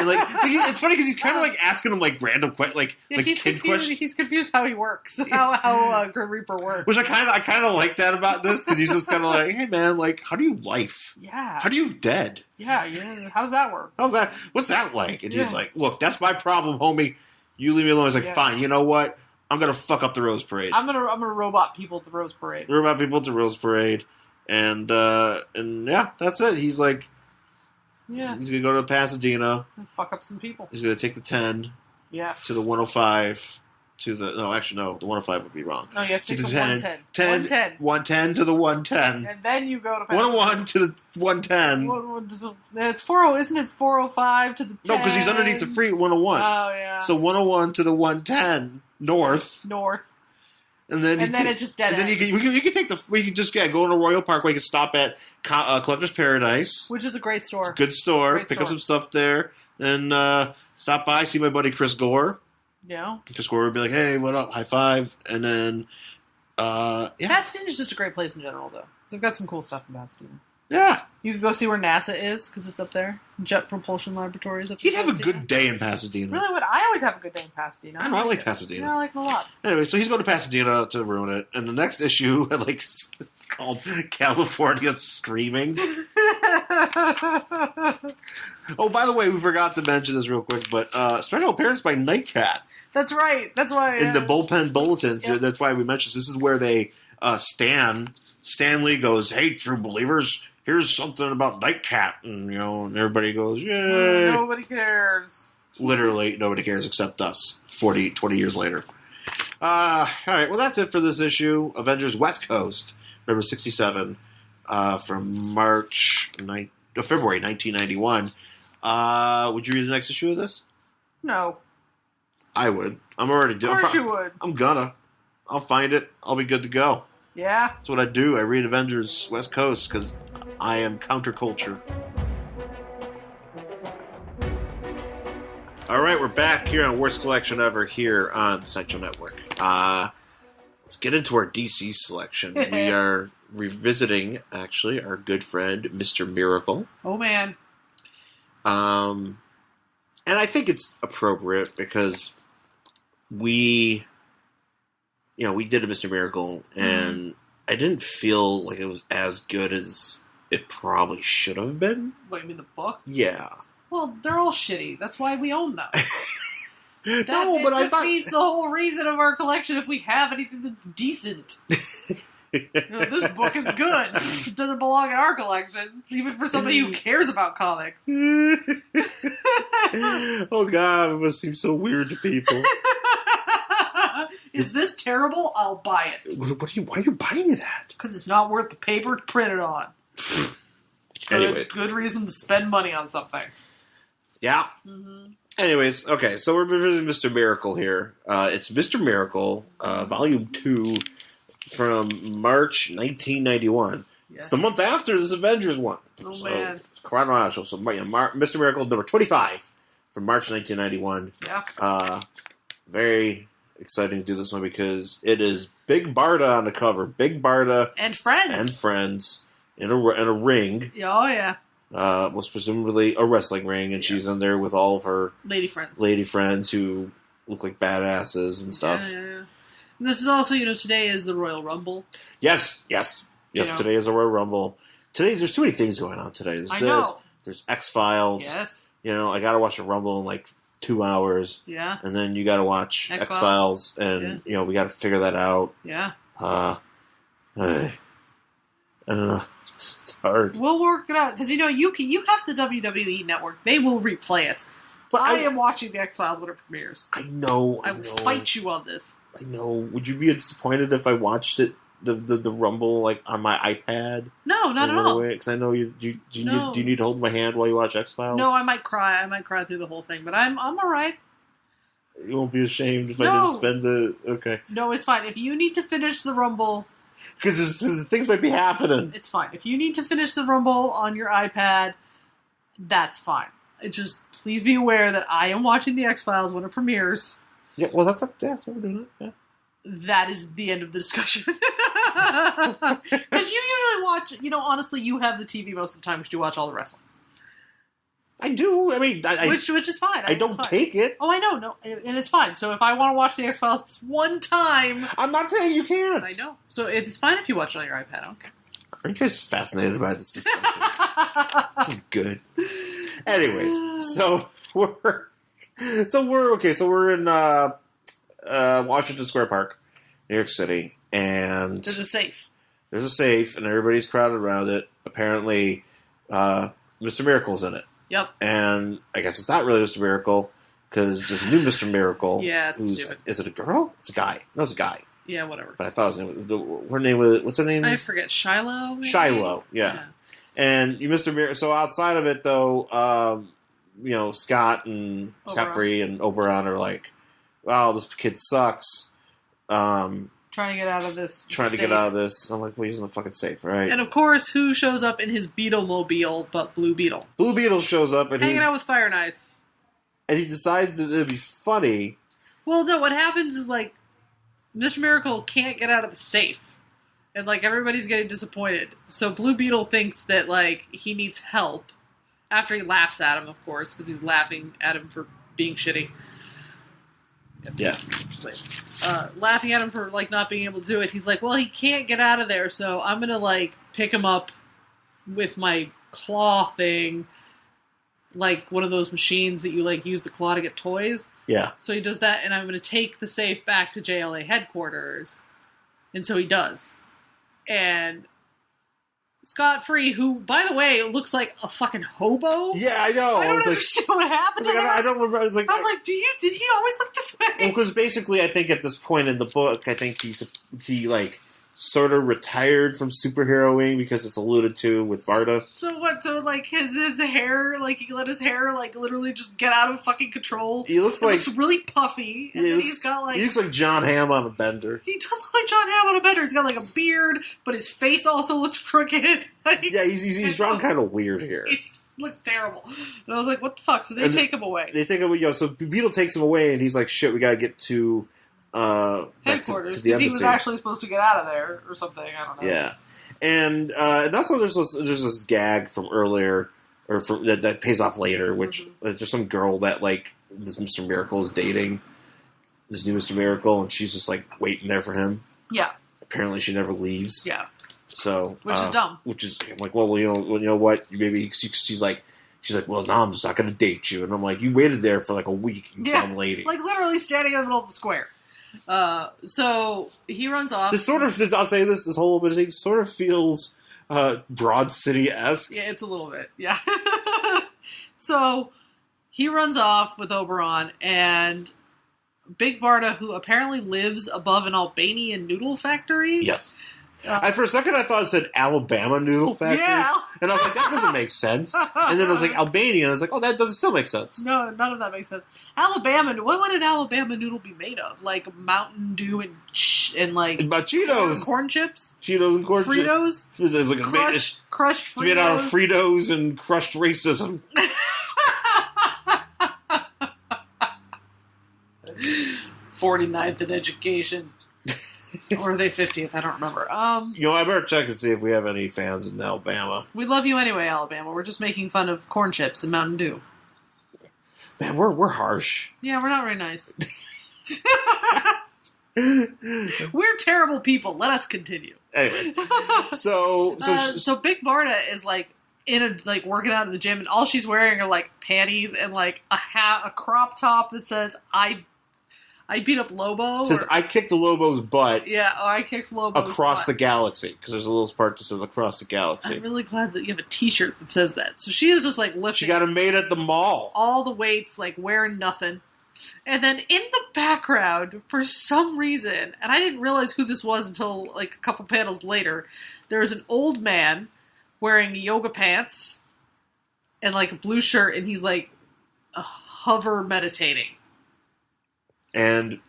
like, it's funny because he's kind of, like, asking him, like, random questions, like kid questions. He's confused how he works, how Grim Reaper works. Which I kind of like that about this, because he's just kind of like, hey, man, like, how do you life? Yeah. How do you dead? Yeah. How's that work? What's that like? And he's like, look, that's my problem, homie. You leave me alone. He's like, fine, you know what? I'm going to fuck up the Rose Parade. I'm gonna robot people at the Rose Parade. Robot people at the Rose Parade. And yeah, that's it. He's like... Yeah. He's going to go to Pasadena. And fuck up some people. He's going to take the 10 to the 105 to the... No, actually, no. The 105 would be wrong. No, you have to take the 110. 110 to the 110. And then you go to Pasadena. 101 to the 110. It's 40, isn't it 405 to the 10? No, because he's underneath the free 101. Oh, yeah. So 101 to the 110 north. And then it just dead ends. And then you can take we can just go to Royal Parkway. You can stop at Collector's Paradise, which is a great store. It's a good store. Pick up some stuff there. Then stop by, see my buddy Chris Gore. Yeah. Chris Gore would be like, "Hey, what up? High five!" And then, Pasadena is just a great place in general, though. They've got some cool stuff in Pasadena. Yeah. You can go see where NASA is, because it's up there. Jet Propulsion Laboratories up there. You'd have a good day in Pasadena. Really would. I always have a good day in Pasadena. I know, I like Pasadena. Yeah, I like it a lot. Anyway, so he's going to Pasadena to ruin it. And the next issue, it's called California Screaming. Oh, by the way, we forgot to mention this real quick, but special appearance by Nightcat. That's right. That's why. In the bullpen bulletins, that's why we mentioned this is where they, Stanley goes, "Hey, true believers, here's something about Nightcat," and and everybody goes, "Yay!" Nobody cares. Literally, nobody cares except us. 20 years later. All right, well, that's it for this issue. Avengers West Coast, number 67, from February 1991. Would you read the next issue of this? No. I would. I'm already doing. Of course you would. I'm gonna. I'll find it. I'll be good to go. Yeah? That's what I do. I read Avengers West Coast because I am counterculture. All right, we're back here on Worst Collection Ever here on Sideshow Network. Let's get into our DC selection. We are revisiting, actually, our good friend, Mr. Miracle. Oh, man. And I think it's appropriate because we did a Mr. Miracle, and I didn't feel like it was as good as it probably should have been. What, you mean the book? Yeah. Well, they're all shitty. That's why we own them. I thought... defeats the whole reason of our collection if we have anything that's decent. This book is good. It doesn't belong in our collection, even for somebody who cares about comics. Oh, God, it must seem so weird to people. Is this terrible? I'll buy it. Why are you buying that? Because it's not worth the paper to print it on. Anyway. Good reason to spend money on something. Yeah. Mm-hmm. Anyways, okay, so we're revisiting Mr. Miracle here. It's Mr. Miracle, Volume 2, from March 1991. Yeah. It's the month after this Avengers one. Oh, man. It's chronological. So, Mr. Miracle, number 25, from March 1991. Yeah. Very exciting to do this one because it is Big Barda on the cover. Big Barda. And friends. And friends in a ring. Oh, yeah. Was presumably a wrestling ring, and she's in there with all of her lady friends who look like badasses and stuff. Yeah. And this is also, today is the Royal Rumble. Yes. Today is the Royal Rumble. There's too many things going on today. There's X-Files. Yes. I gotta watch the Rumble in like 2 hours. Yeah. And then you gotta watch X-Files, and we gotta figure that out. Yeah. I don't know. It's hard. We'll work it out because you have the WWE Network. They will replay it. But I am watching the X-Files when it premieres. I know. I will fight you on this. I know. Would you be disappointed if I watched it the Rumble like on my iPad? No, not at all. Because I know do you need to hold my hand while you watch X-Files? No, I might cry. I might cry through the whole thing, but I'm all right. You won't be ashamed if I didn't spend the... Okay. No, it's fine. If you need to finish the Rumble... Because things might be happening. It's fine. If you need to finish the Rumble on your iPad, that's fine. Just please be aware that I am watching the X-Files when it premieres. Yeah, well, that's we're doing it. Yeah. That is the end of the discussion. Because you usually watch, honestly, you have the TV most of the time because you watch all the wrestling. I do. I mean, which is fine. I don't take it. Oh, I know. No, and it's fine. So if I want to watch the X-Files this one time... I'm not saying you can't. I know. So it's fine if you watch it on your iPad. I don't care. Aren't you guys fascinated by this discussion? This is good. Anyways, so we're in Washington Square Park, New York City, and there's a safe. There's a safe, and everybody's crowded around it. Apparently, Mr. Miracle's in it. Yep. And I guess it's not really Mr. Miracle because there's a new Mr. Miracle. Yeah, it's stupid. Is it a girl? It's a guy. No, it's a guy. Yeah, whatever. But I thought her name was. What's her name? I forget. Shiloh. Maybe? Shiloh. Yeah. And Mr. Miracle. So outside of it, though, Scott Free and Oberon are like, "Wow, this kid sucks." Trying to get out of this. I'm like, well, he's in the fucking safe, all right? And of course, who shows up in his Beetle-mobile but Blue Beetle? Blue Beetle shows up and hanging out with Fire and Ice. And he decides that it'd be funny. Well, no, what happens is, like, Mr. Miracle can't get out of the safe. And, like, everybody's getting disappointed. So Blue Beetle thinks that, like, he needs help. After he laughs at him, of course, because he's laughing at him for being shitty. Yeah. Laughing at him for, like, not being able to do it. He's like, well, he can't get out of there, so I'm gonna, like, pick him up with my claw thing. Like, one of those machines that you, like, use the claw to get toys. Yeah. So he does that, and I'm gonna take the safe back to JLA headquarters. And so he does. And Scott Free, who, by the way, looks like a fucking hobo. Yeah, I know. I don't understand what happened. I don't remember. I was like, did he always look this way? Well, because basically, I think at this point in the book, I think he like sort of retired from superheroing because it's alluded to with Barda. So what? So like his hair, like he let his hair like literally just get out of fucking control. He looks looks really puffy. And then he's got like he looks like John Hamm on a bender. He does look like John Hamm on a bender. He's got like a beard, but his face also looks crooked. Like, yeah, he's drawn kind of weird here. He looks terrible. And I was like, what the fuck? So they take him away. They take him away. So Beetle takes him away, and he's like, shit, we gotta get to headquarters, to the embassy. He was actually supposed to get out of there or something. I don't know. Yeah, and also there's this gag from earlier, or that pays off later, which there's some girl that like this Mr. Miracle is dating, this new Mr. Miracle, and she's just like waiting there for him. Yeah. Apparently, she never leaves. Yeah. So which is dumb. Which is I'm like, well, you know what? Maybe she's like, well, no, I'm just not going to date you. And I'm like, you waited there for like a week, you dumb lady. Like literally standing in the middle of the square. So he runs off. I'll say this whole bit of thing sort of feels Broad City-esque. Yeah, it's a little bit. Yeah. So he runs off with Oberon and Big Barda, who apparently lives above an Albanian noodle factory. Yes. For a second, I thought it said Alabama Noodle Factory. Yeah. And I was like, that doesn't make sense. And then I was like, Albania. And I was like, oh, that doesn't still make sense. No, none of that makes sense. Alabama, what would an Alabama noodle be made of? Like Mountain Dew and like... Cheetos. Corn chips? Cheetos and corn chips. Fritos? It's like crushed Fritos. It's made out of Fritos and crushed racism. 49th in education. Or are they 50th? I don't remember. I better check and see if we have any fans in Alabama. We love you anyway, Alabama. We're just making fun of corn chips and Mountain Dew. Man, we're harsh. Yeah, we're not very nice. We're terrible people. Let us continue. Anyway, so Big Barda is like working out in the gym, and all she's wearing are like panties and like a hat, a crop top that says I beat up Lobo. It says, I kicked Lobo's butt. Yeah, I kicked Lobo's across butt. the galaxy. Because there's a little part that says across the galaxy. I'm really glad that you have a t-shirt that says that. So she is just like lifting. She got it made at the mall. All the weights, like wearing nothing. And then in the background, for some reason, and I didn't realize who this was until like a couple panels later, there's an old man wearing yoga pants and like a blue shirt, and he's like hover meditating. And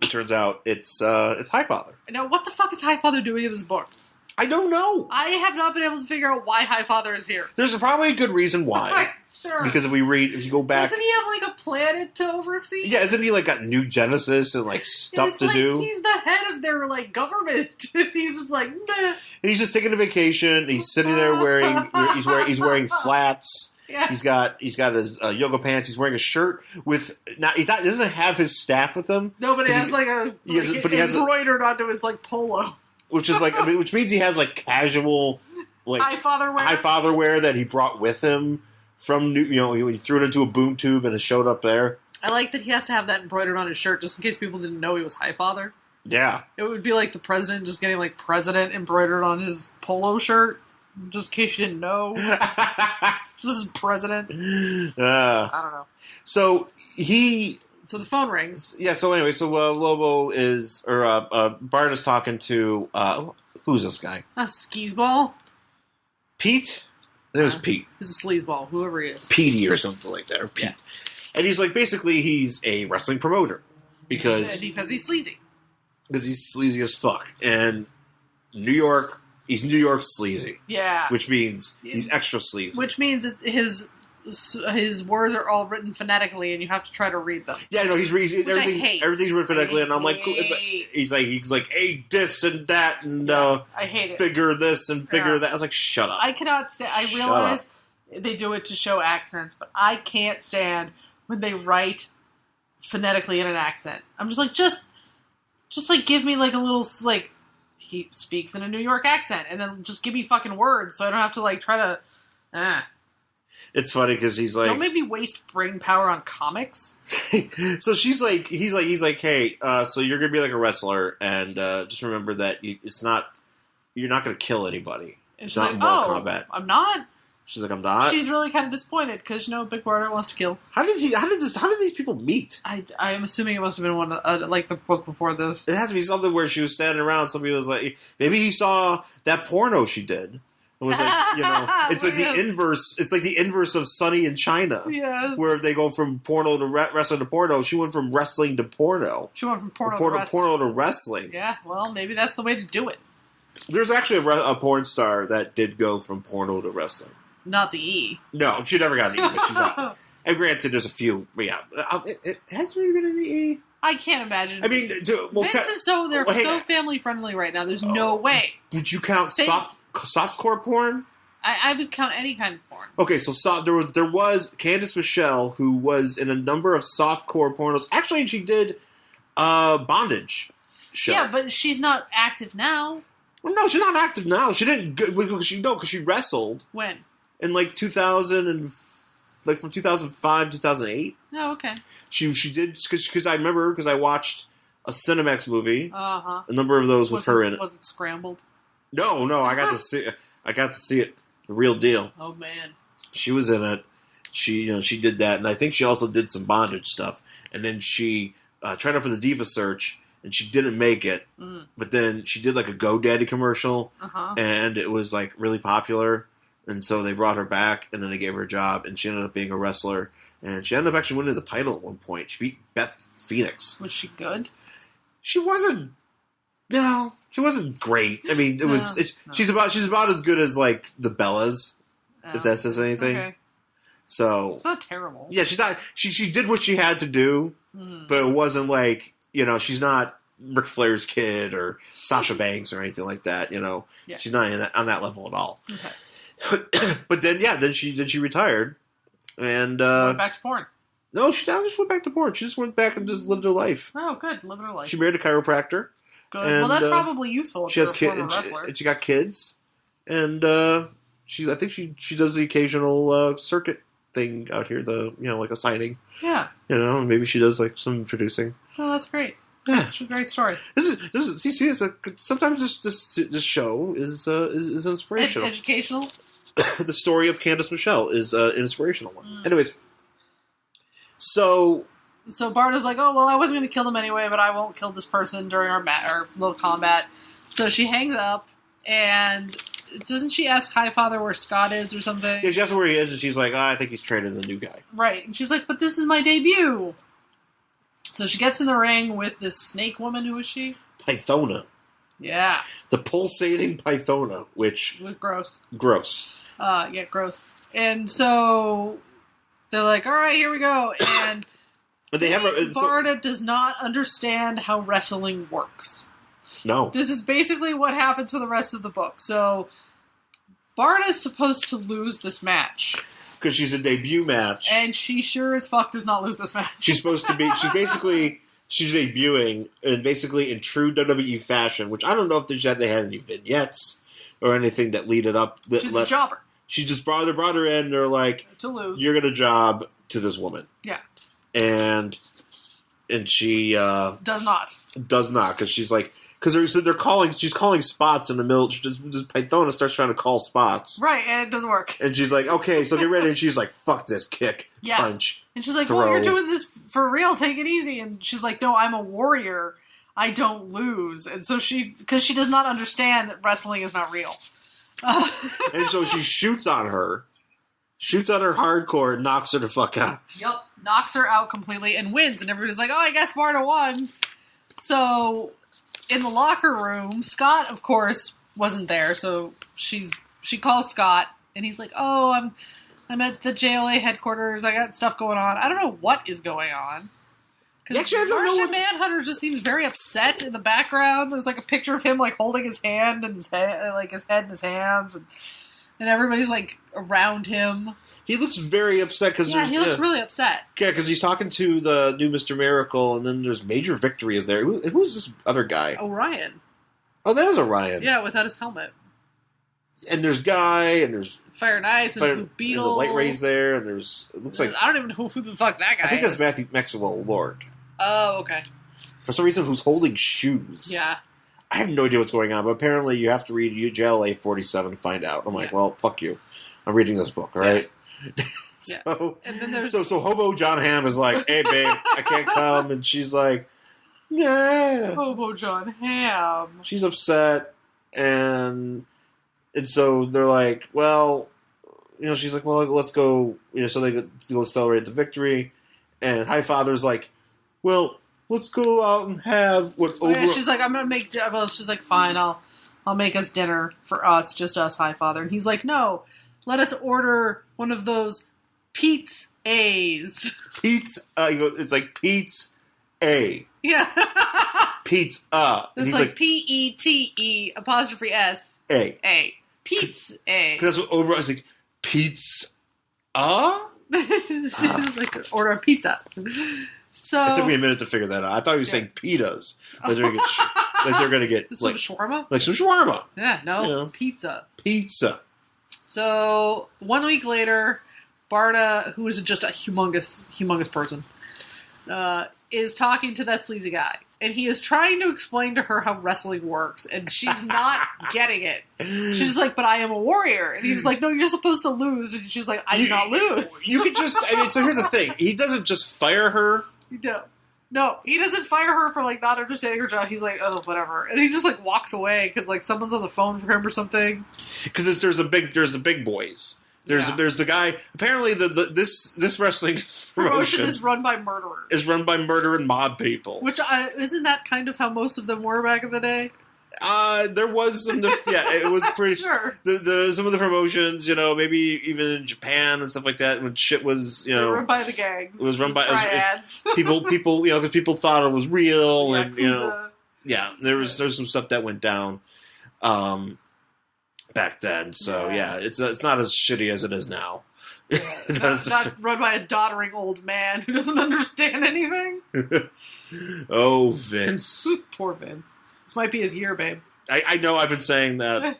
it turns out it's Highfather. Now, what the fuck is Highfather doing in this book? I don't know. I have not been able to figure out why Highfather is here. There's probably a good reason why. Sure. Because if you go back... Doesn't he have, like, a planet to oversee? Yeah, isn't he, like, got New Genesis and, like, stuff to do? He's the head of their, like, government. He's just like, meh. And he's just taking a vacation. He's sitting there he's wearing flats. Yeah. He's got his yoga pants. He's wearing a shirt with... Now, he doesn't have his staff with him. No, but he has, like, embroidered onto his, like, polo. Which is, like, which means he has, like, casual... like Highfather wear that he brought with him from, he threw it into a boom tube and it showed up there. I like that he has to have that embroidered on his shirt just in case people didn't know he was Highfather. Yeah. It would be like the president just getting, like, president embroidered on his polo shirt, just in case you didn't know. This is president. I don't know. So the phone rings. Yeah, so anyway, Lobo is... Barda's talking to... who's this guy? A skis-ball? Pete? There's Pete. He's a sleazeball, whoever he is. Petey or something like that. Or Pete. Yeah. And he's like, basically, he's a wrestling promoter. Because he's sleazy. because he's sleazy as fuck. And New York, he's New York sleazy. Yeah. Which means he's extra sleazy. Which means his words are all written phonetically, and you have to try to read them. Yeah, no, everything's written phonetically, and I'm like, cool. He's like, hey, this and that, and I hate figure this and figure that. I was like, shut up. I cannot stand. I realize they do it to show accents, but I can't stand when they write phonetically in an accent. I'm just like, just like give me like a little like he speaks in a New York accent, and then just give me fucking words so I don't have to like try to. It's funny because he's like, don't make me waste brain power on comics. So he's like, hey, so you're gonna be like a wrestler, and just remember that you're not gonna kill anybody. It's not like, Mortal Kombat. I'm not. She's like, I'm not. She's really kind of disappointed because Big Barda wants to kill. How did these people meet? I'm assuming it must have been one like the book before this. It has to be something where she was standing around. Somebody was like, maybe he saw that porno she did. It was like, it's like the inverse. It's like the inverse of Sunny in China, where they go from porno to wrestling to porno. She went from wrestling to porno. She went from porno to wrestling. Yeah, well, maybe that's the way to do it. There's actually a porn star that did go from porno to wrestling. Not the E. No, she never got an E, but she's out. And granted, there's a few, but yeah, it has really been an E. I can't imagine. I mean, Vince is so family friendly right now. There's no way. Would you count softcore porn? I would count any kind of porn. Okay, so there was Candice Michelle, who was in a number of softcore pornos. Actually, she did bondage show. Yeah, but she's not active now. Well, no, she's not active now. She didn't because she wrestled. When? In like 2000 and like from 2005 2008. Oh, okay. She did because I remember because I watched a Cinemax movie. Uh-huh. A number of those with her in it. Was it Scrambled? No, I got to see it. I got to see it, the real deal. Oh man. She was in it. She did that, and I think she also did some bondage stuff. And then she tried out for the Diva Search, and she didn't make it. Mm. But then she did like a GoDaddy commercial, and it was like really popular. And so they brought her back, and then they gave her a job, and she ended up being a wrestler. And she ended up actually winning the title at one point. She beat Beth Phoenix. Was she good? She wasn't. No, she wasn't great. I mean, she's about as good as like the Bellas, if that says anything. Okay. So it's not terrible. Yeah, she's not. She did what she had to do, but it wasn't like she's not Ric Flair's kid or Sasha Banks or anything like that. She's not on that level at all. Okay. But then she retired and went back to porn. No, she just went back to porn. She just went back and just lived her life. Oh, good, living her life. She married a chiropractor. Good. Well, that's probably useful. If she has kids, and she got kids, and I think she does the occasional circuit thing out here. Like a signing. Yeah. Maybe she does like some producing. Oh, that's great. Yeah. That's a great story. Sometimes this show is inspirational. Educational. The story of Candice Michelle is an inspirational one. Anyways, So Barda's like, oh, well, I wasn't going to kill them anyway, but I won't kill this person during our little combat. So she hangs up, and doesn't she ask Highfather where Scott is or something? Yeah, she asks where he is, and she's like, I think he's training the new guy. Right. And she's like, but this is my debut. So she gets in the ring with this snake woman. Who is she? Pythona. Yeah. The pulsating Pythona, which... Gross. Gross. Yeah, gross. And so they're like, all right, here we go. And Barda does not understand how wrestling works. No. This is basically what happens for the rest of the book. So Barda's supposed to lose this match. Because she's a debut match. And she sure as fuck does not lose this match. She's supposed to be... She's debuting, and basically in true WWE fashion, which I don't know if they had any vignettes or anything that lead it up. She's a jobber. She just brought her in, and they're like, to lose. You're going to job to this woman. Yeah. And she... does not. Does not, because she's like... Because she's calling spots in the middle. Pythona starts trying to call spots. Right, and it doesn't work. And she's like, okay, so get ready. And she's like, fuck this, kick, punch, and she's like, throw. well, you're doing this for real, take it easy. And she's like, no, I'm a warrior. I don't lose. And so because she does not understand that wrestling is not real. And so she shoots on her hardcore, and knocks her the fuck out. Yep, knocks her out completely and wins. And everybody's like, oh, I guess Barda won. So... in the locker room, Scott, of course, wasn't there, so she calls Scott, and he's like, "Oh, I'm at the JLA headquarters. I got stuff going on. I don't know what is going on." Because Martian Manhunter just seems very upset in the background. There's like a picture of him like holding his hand and his head, like his head in his hands, and everybody's like around him. He looks very upset because he looks really upset. Yeah, because he's talking to the new Mr. Miracle, and then there's Major Victory is there. Who's this other guy? Orion. Oh, that is Orion. Yeah, without his helmet. And there's Guy, and there's Fire and Ice, and Blue Beetle. And the Light Ray's there, and it looks like... I don't even know who the fuck that guy is. I think that's Maxwell Lord. Oh, okay. For some reason, who's holding shoes. Yeah. I have no idea what's going on, but apparently you have to read JLA 47 to find out. I'm like, well, fuck you. I'm reading this book, all right? So, and then there's... so Hobo John Hamm is like, "Hey, babe, I can't come," and she's like, "Yeah." Hobo John Hamm. She's upset, and so they're like, "Well, she's like, well, let's go." So they go celebrate the victory, and Highfather's like, "Well, let's go out and have what?" She's like, "I'm gonna make." Well, she's like, "Fine, I'll make us dinner for us, just us, Highfather." And he's like, "No, let us order one of those Pete's A's." Pete's. It's like Pete's A. Yeah. Pete's It's like PETE apostrophe S A. Pete's A. Because that's what Oberon is like. Pete's like order a pizza. So it took me a minute to figure that out. I thought he was saying pitas. Like they're gonna get some shawarma. Like some shawarma. Yeah. No. Pizza. So 1 week later, Barda, who is just a humongous person, is talking to that sleazy guy. And he is trying to explain to her how wrestling works, and she's not getting it. She's like, "But I am a warrior." And he was like, "No, you're supposed to lose." And she's like, "I did not lose." You could just, so here's the thing. He doesn't just fire her. No, he doesn't fire her for, like, not understanding her job. He's like, "Oh, whatever." And he just, like, walks away because, like, someone's on the phone for him or something. Because there's the big boys. There's the guy. Apparently, this wrestling promotion is run by murderers. Is run by murdering mob people. Which isn't that kind of how most of them were back in the day? There was some. It was pretty. Sure. Some of the promotions, maybe even in Japan and stuff like that, when shit was, run by the gangs. It was run by triads. People, because people thought it was real, and there was some stuff that went down. Back then, so it's not as shitty as it is now. Not run by a doddering old man who doesn't understand anything. Oh, Vince. Poor Vince. This might be his year, babe. I know. I've been saying that.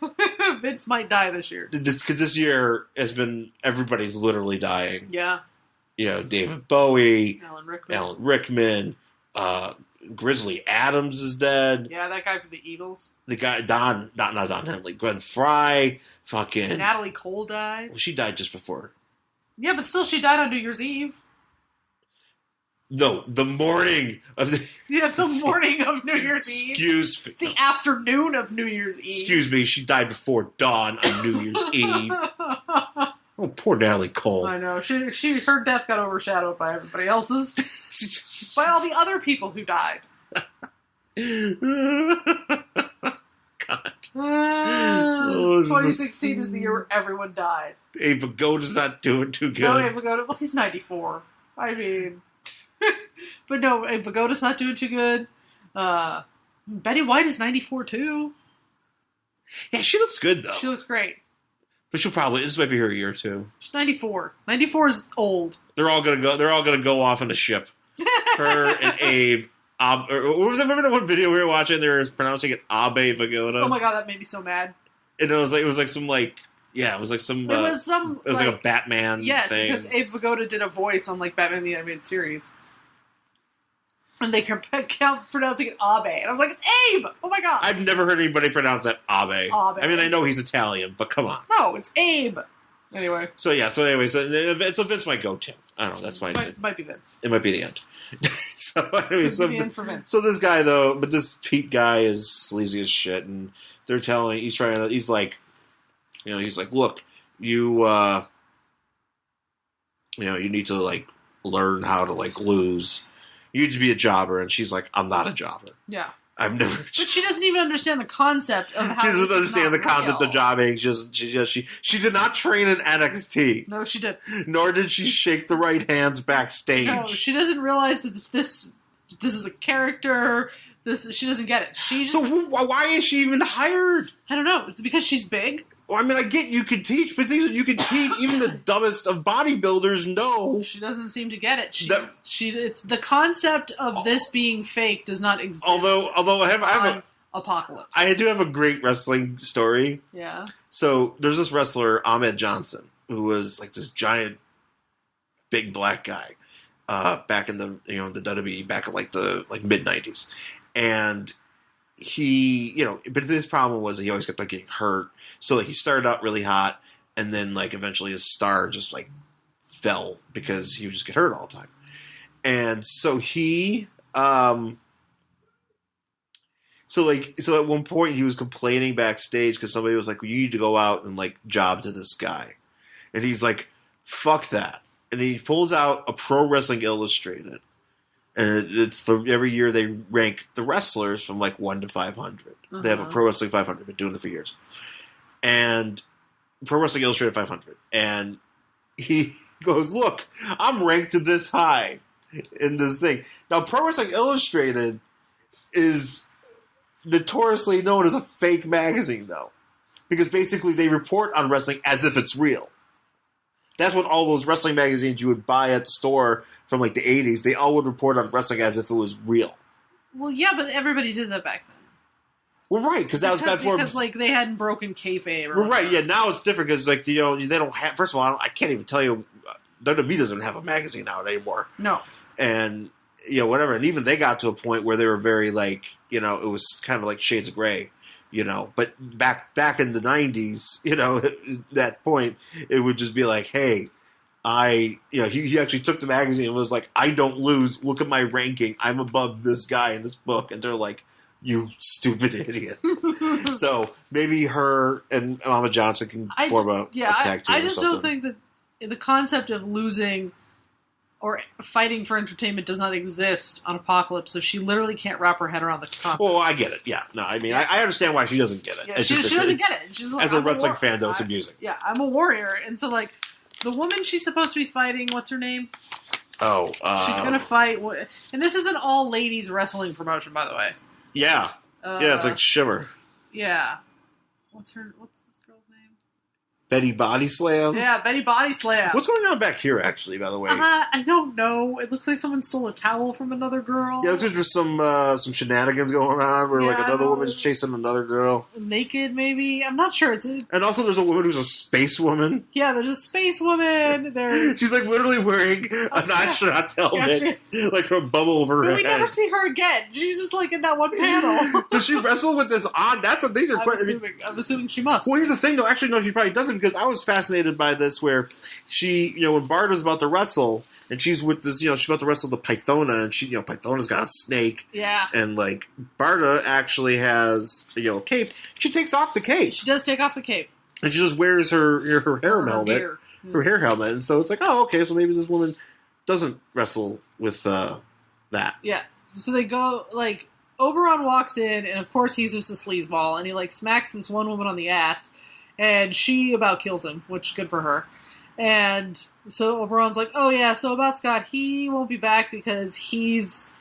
Vince might die this year. Because this year has been everybody's literally dying. Yeah. David Bowie, Alan Rickman, Grizzly Adams is dead. Yeah, that guy from the Eagles. The guy not Don Henley, Glenn Frey, fucking Natalie Cole died. Well, she died just before. Yeah, but still, she died on New Year's Eve. No, the morning of the morning of New Year's Eve. Excuse me. The afternoon of New Year's Eve. Excuse me, she died before dawn on New Year's Eve. Oh, poor Natalie Cole. I know. Her death got overshadowed by everybody else's. By all the other people who died. God. 2016 is the year where everyone dies. Abe Vigoda's not doing too good. No, Abe Vigoda. Well, he's 94. I mean... but no, Abe Vigoda's not doing too good. Betty White is 94 too. Yeah, she looks good though. She looks great. But this might be her year too. She's 94. 94 is old. They're all gonna go off on a ship. Her and Abe. Remember that one video we were watching? They were pronouncing it Abe Vigoda. Oh my god, that made me so mad. And it was like some like a Batman thing. Yes, because Abe Vigoda did a voice on like Batman the Animated Series. And they kept pronouncing it Abe. And I was like, it's Abe! Oh my god! I've never heard anybody pronounce that Abe. I mean, I know he's Italian, but come on. No, it's Abe! Anyway. So Vince might go too. I don't know, that's my... Might be Vince. It might be the end. So anyway, the end for Vince. So this guy though, but this Pete guy is sleazy as shit, and he's like, look, you need to like learn how to like lose. You need to be a jobber, and she's like, I'm not a jobber. Yeah. I've never. But she doesn't even understand the concept of how. She doesn't understand the concept of jobbing. She did not train in NXT. No, she did. Nor did she shake the right hands backstage. No, she doesn't realize that this is a character. She doesn't get it. So why is she even hired? I don't know. It's because she's big. Well, I mean, I get you can teach, but things that you can teach, even the dumbest of bodybuilders know. She doesn't seem to get it. It's the concept of this being fake does not exist. Although I have Apocalypse. I do have a great wrestling story. Yeah. So there's this wrestler Ahmed Johnson who was like this giant, big black guy back in the the WWE back in like the mid '90s. And he, but his problem was that he always kept like getting hurt. So like he started out really hot, and then like eventually his star just like fell because he would just get hurt all the time. And so he, so at one point he was complaining backstage because somebody was like, well, "You need to go out and like job to this guy," and he's like, "Fuck that!" And he pulls out a Pro Wrestling Illustrated. And it's every year they rank the wrestlers from like 1 to 500. They have a Pro Wrestling 500. Been doing it for years. And Pro Wrestling Illustrated 500. And he goes, "Look, I'm ranked to this high in this thing." Now, Pro Wrestling Illustrated is notoriously known as a fake magazine, though, because basically they report on wrestling as if it's real. That's what all those wrestling magazines you would buy at the store from like the 80s, they all would report on wrestling as if it was real. Well, yeah, but everybody did that back then. Well, right, because that was bad for... Because, like, they hadn't broken kayfabe. Well, right, yeah, now it's different because, like, they don't have... First of all, I can't even tell you... WWE doesn't have a magazine out anymore. No. And, whatever. And even they got to a point where they were very, like, it was kind of like Shades of Grey. But back in the 90s, at that point, it would just be like, hey, he actually took the magazine and was like, "I don't lose. Look at my ranking. I'm above this guy in this book." And they're like, "You stupid idiot." So maybe her and Mama Johnson can form a tag team. I just don't think that the concept of losing or fighting for entertainment does not exist on Apocalypse, so she literally can't wrap her head around the concept. Well, I get it. Yeah, no, I mean, I understand why she doesn't get it. Yeah, she doesn't get it. She's like, as a wrestling fan, though, it's amusing. Yeah, I'm a warrior, and so like the woman she's supposed to be fighting, what's her name? Oh, she's gonna fight, and this is an all ladies wrestling promotion, by the way. Yeah, it's like Shimmer. Yeah, what's this girl's name? Betty Body Slam? Yeah, Betty Body Slam. What's going on back here, actually, by the way? I don't know. It looks like someone stole a towel from another girl. Yeah, it looks like there's some shenanigans going on where, like, another woman's chasing another girl. Naked, maybe? I'm not sure. And also there's a woman who's a space woman. Yeah, there's a space woman. She's, like, literally wearing an astronaut's helmet. Like, her bubble over her head. We never see her again. She's just, like, in that one panel. Does she wrestle with this on? I'm assuming she must. Well, here's the thing, though. Actually, no, she probably doesn't, because I was fascinated by this where she, when Barda's about to wrestle, and she's with this, she's about to wrestle the Pythona, and she, Pythona's got a snake. Yeah. And, like, Barda actually has, a cape. She takes off the cape. She does take off the cape. And she just wears her hair helmet. Her hair helmet. And so it's like, oh, okay, so maybe this woman doesn't wrestle with that. Yeah. So they go, like, Oberon walks in, and of course he's just a sleazeball, and he, like, smacks this one woman on the ass, and she about kills him, which is good for her. And so Oberon's like, "Oh yeah, so about Scott, he won't be back because he's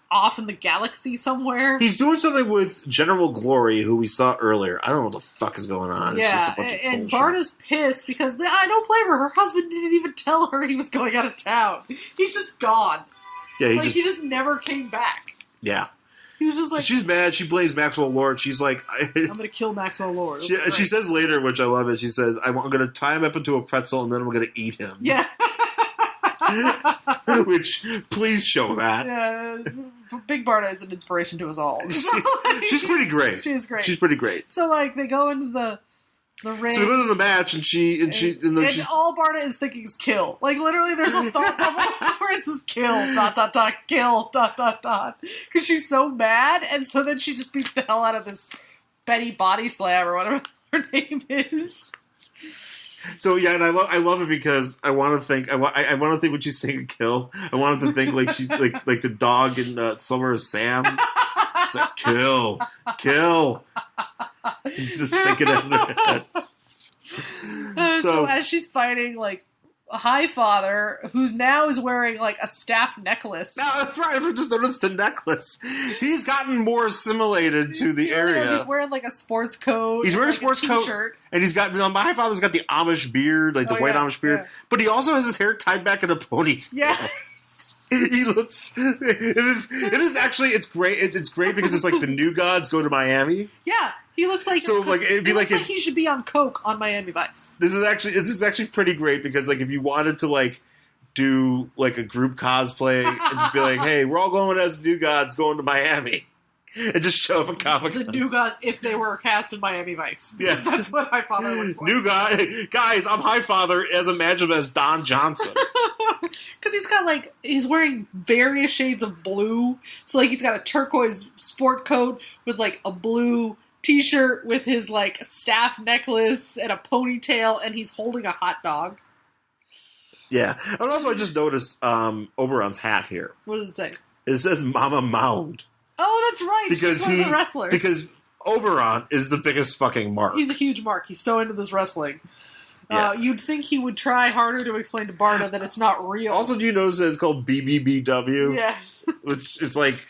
off in the galaxy somewhere. He's doing something with General Glory, who we saw earlier. I don't know what the fuck is going on. Yeah, it's just a bunch of and bullshit. Barda's pissed because I don't blame her. Her husband didn't even tell her he was going out of town. He's just gone. Yeah, he just never came back. Yeah. He was just like... She's mad. She blames Maxwell Lord. She's like... I'm going to kill Maxwell Lord. She says later, which I love it, she says, I'm going to tie him up into a pretzel and then I'm going to eat him. Yeah. Which, please show that. Yeah. Big Barda is an inspiration to us all. She's pretty great. She is great. She's pretty great. So, like, they go into the ring. So we go to the match, and all Barda is thinking is kill. Like, literally, there's a thought bubble where it says kill, ... kill, ... Because she's so mad, and so then she just beats the hell out of this Betty Body Slam, or whatever her name is. So yeah, and I love it because I want to think when she's saying kill, I want to think like she's like the dog in Summer of Sam. It's like, kill. He's just thinking it in her head. So as she's fighting, like, a High Father, who's now is wearing, like, a staff necklace. No, that's right. I just noticed the necklace. He's gotten more assimilated to the area. He's wearing, like, a sports coat. He's wearing a sports coat. And he's got, my High Father's got the Amish beard, like the white Amish beard. Yeah. But he also has his hair tied back in a ponytail. Yeah. He looks. It is actually. It's great. It's great because it's like the New Gods go to Miami. Yeah, he looks like. So like it'd be like if he should be on coke on Miami Vice. This is actually pretty great because like if you wanted to like do like a group cosplay and just be like, hey, we're all going as New Gods going to Miami. And just show up at Comic-Con. The New Gods, if they were cast in Miami Vice. Yes. That's what High Father looks like. New guys, I'm High Father as imagined as Don Johnson. Because he's got, like, he's wearing various shades of blue. So, like, he's got a turquoise sport coat with, like, a blue t-shirt with his, like, staff necklace and a ponytail, and he's holding a hot dog. Yeah. And also, I just noticed Oberon's hat here. What does it say? It says Mama Mound. Oh, that's right. Because he's one of the wrestlers. Because Oberon is the biggest fucking mark. He's a huge mark. He's so into this wrestling. Yeah. You'd think he would try harder to explain to Barda that it's not real. Also, do you notice that it's called BBBW? Yes. Which it's like,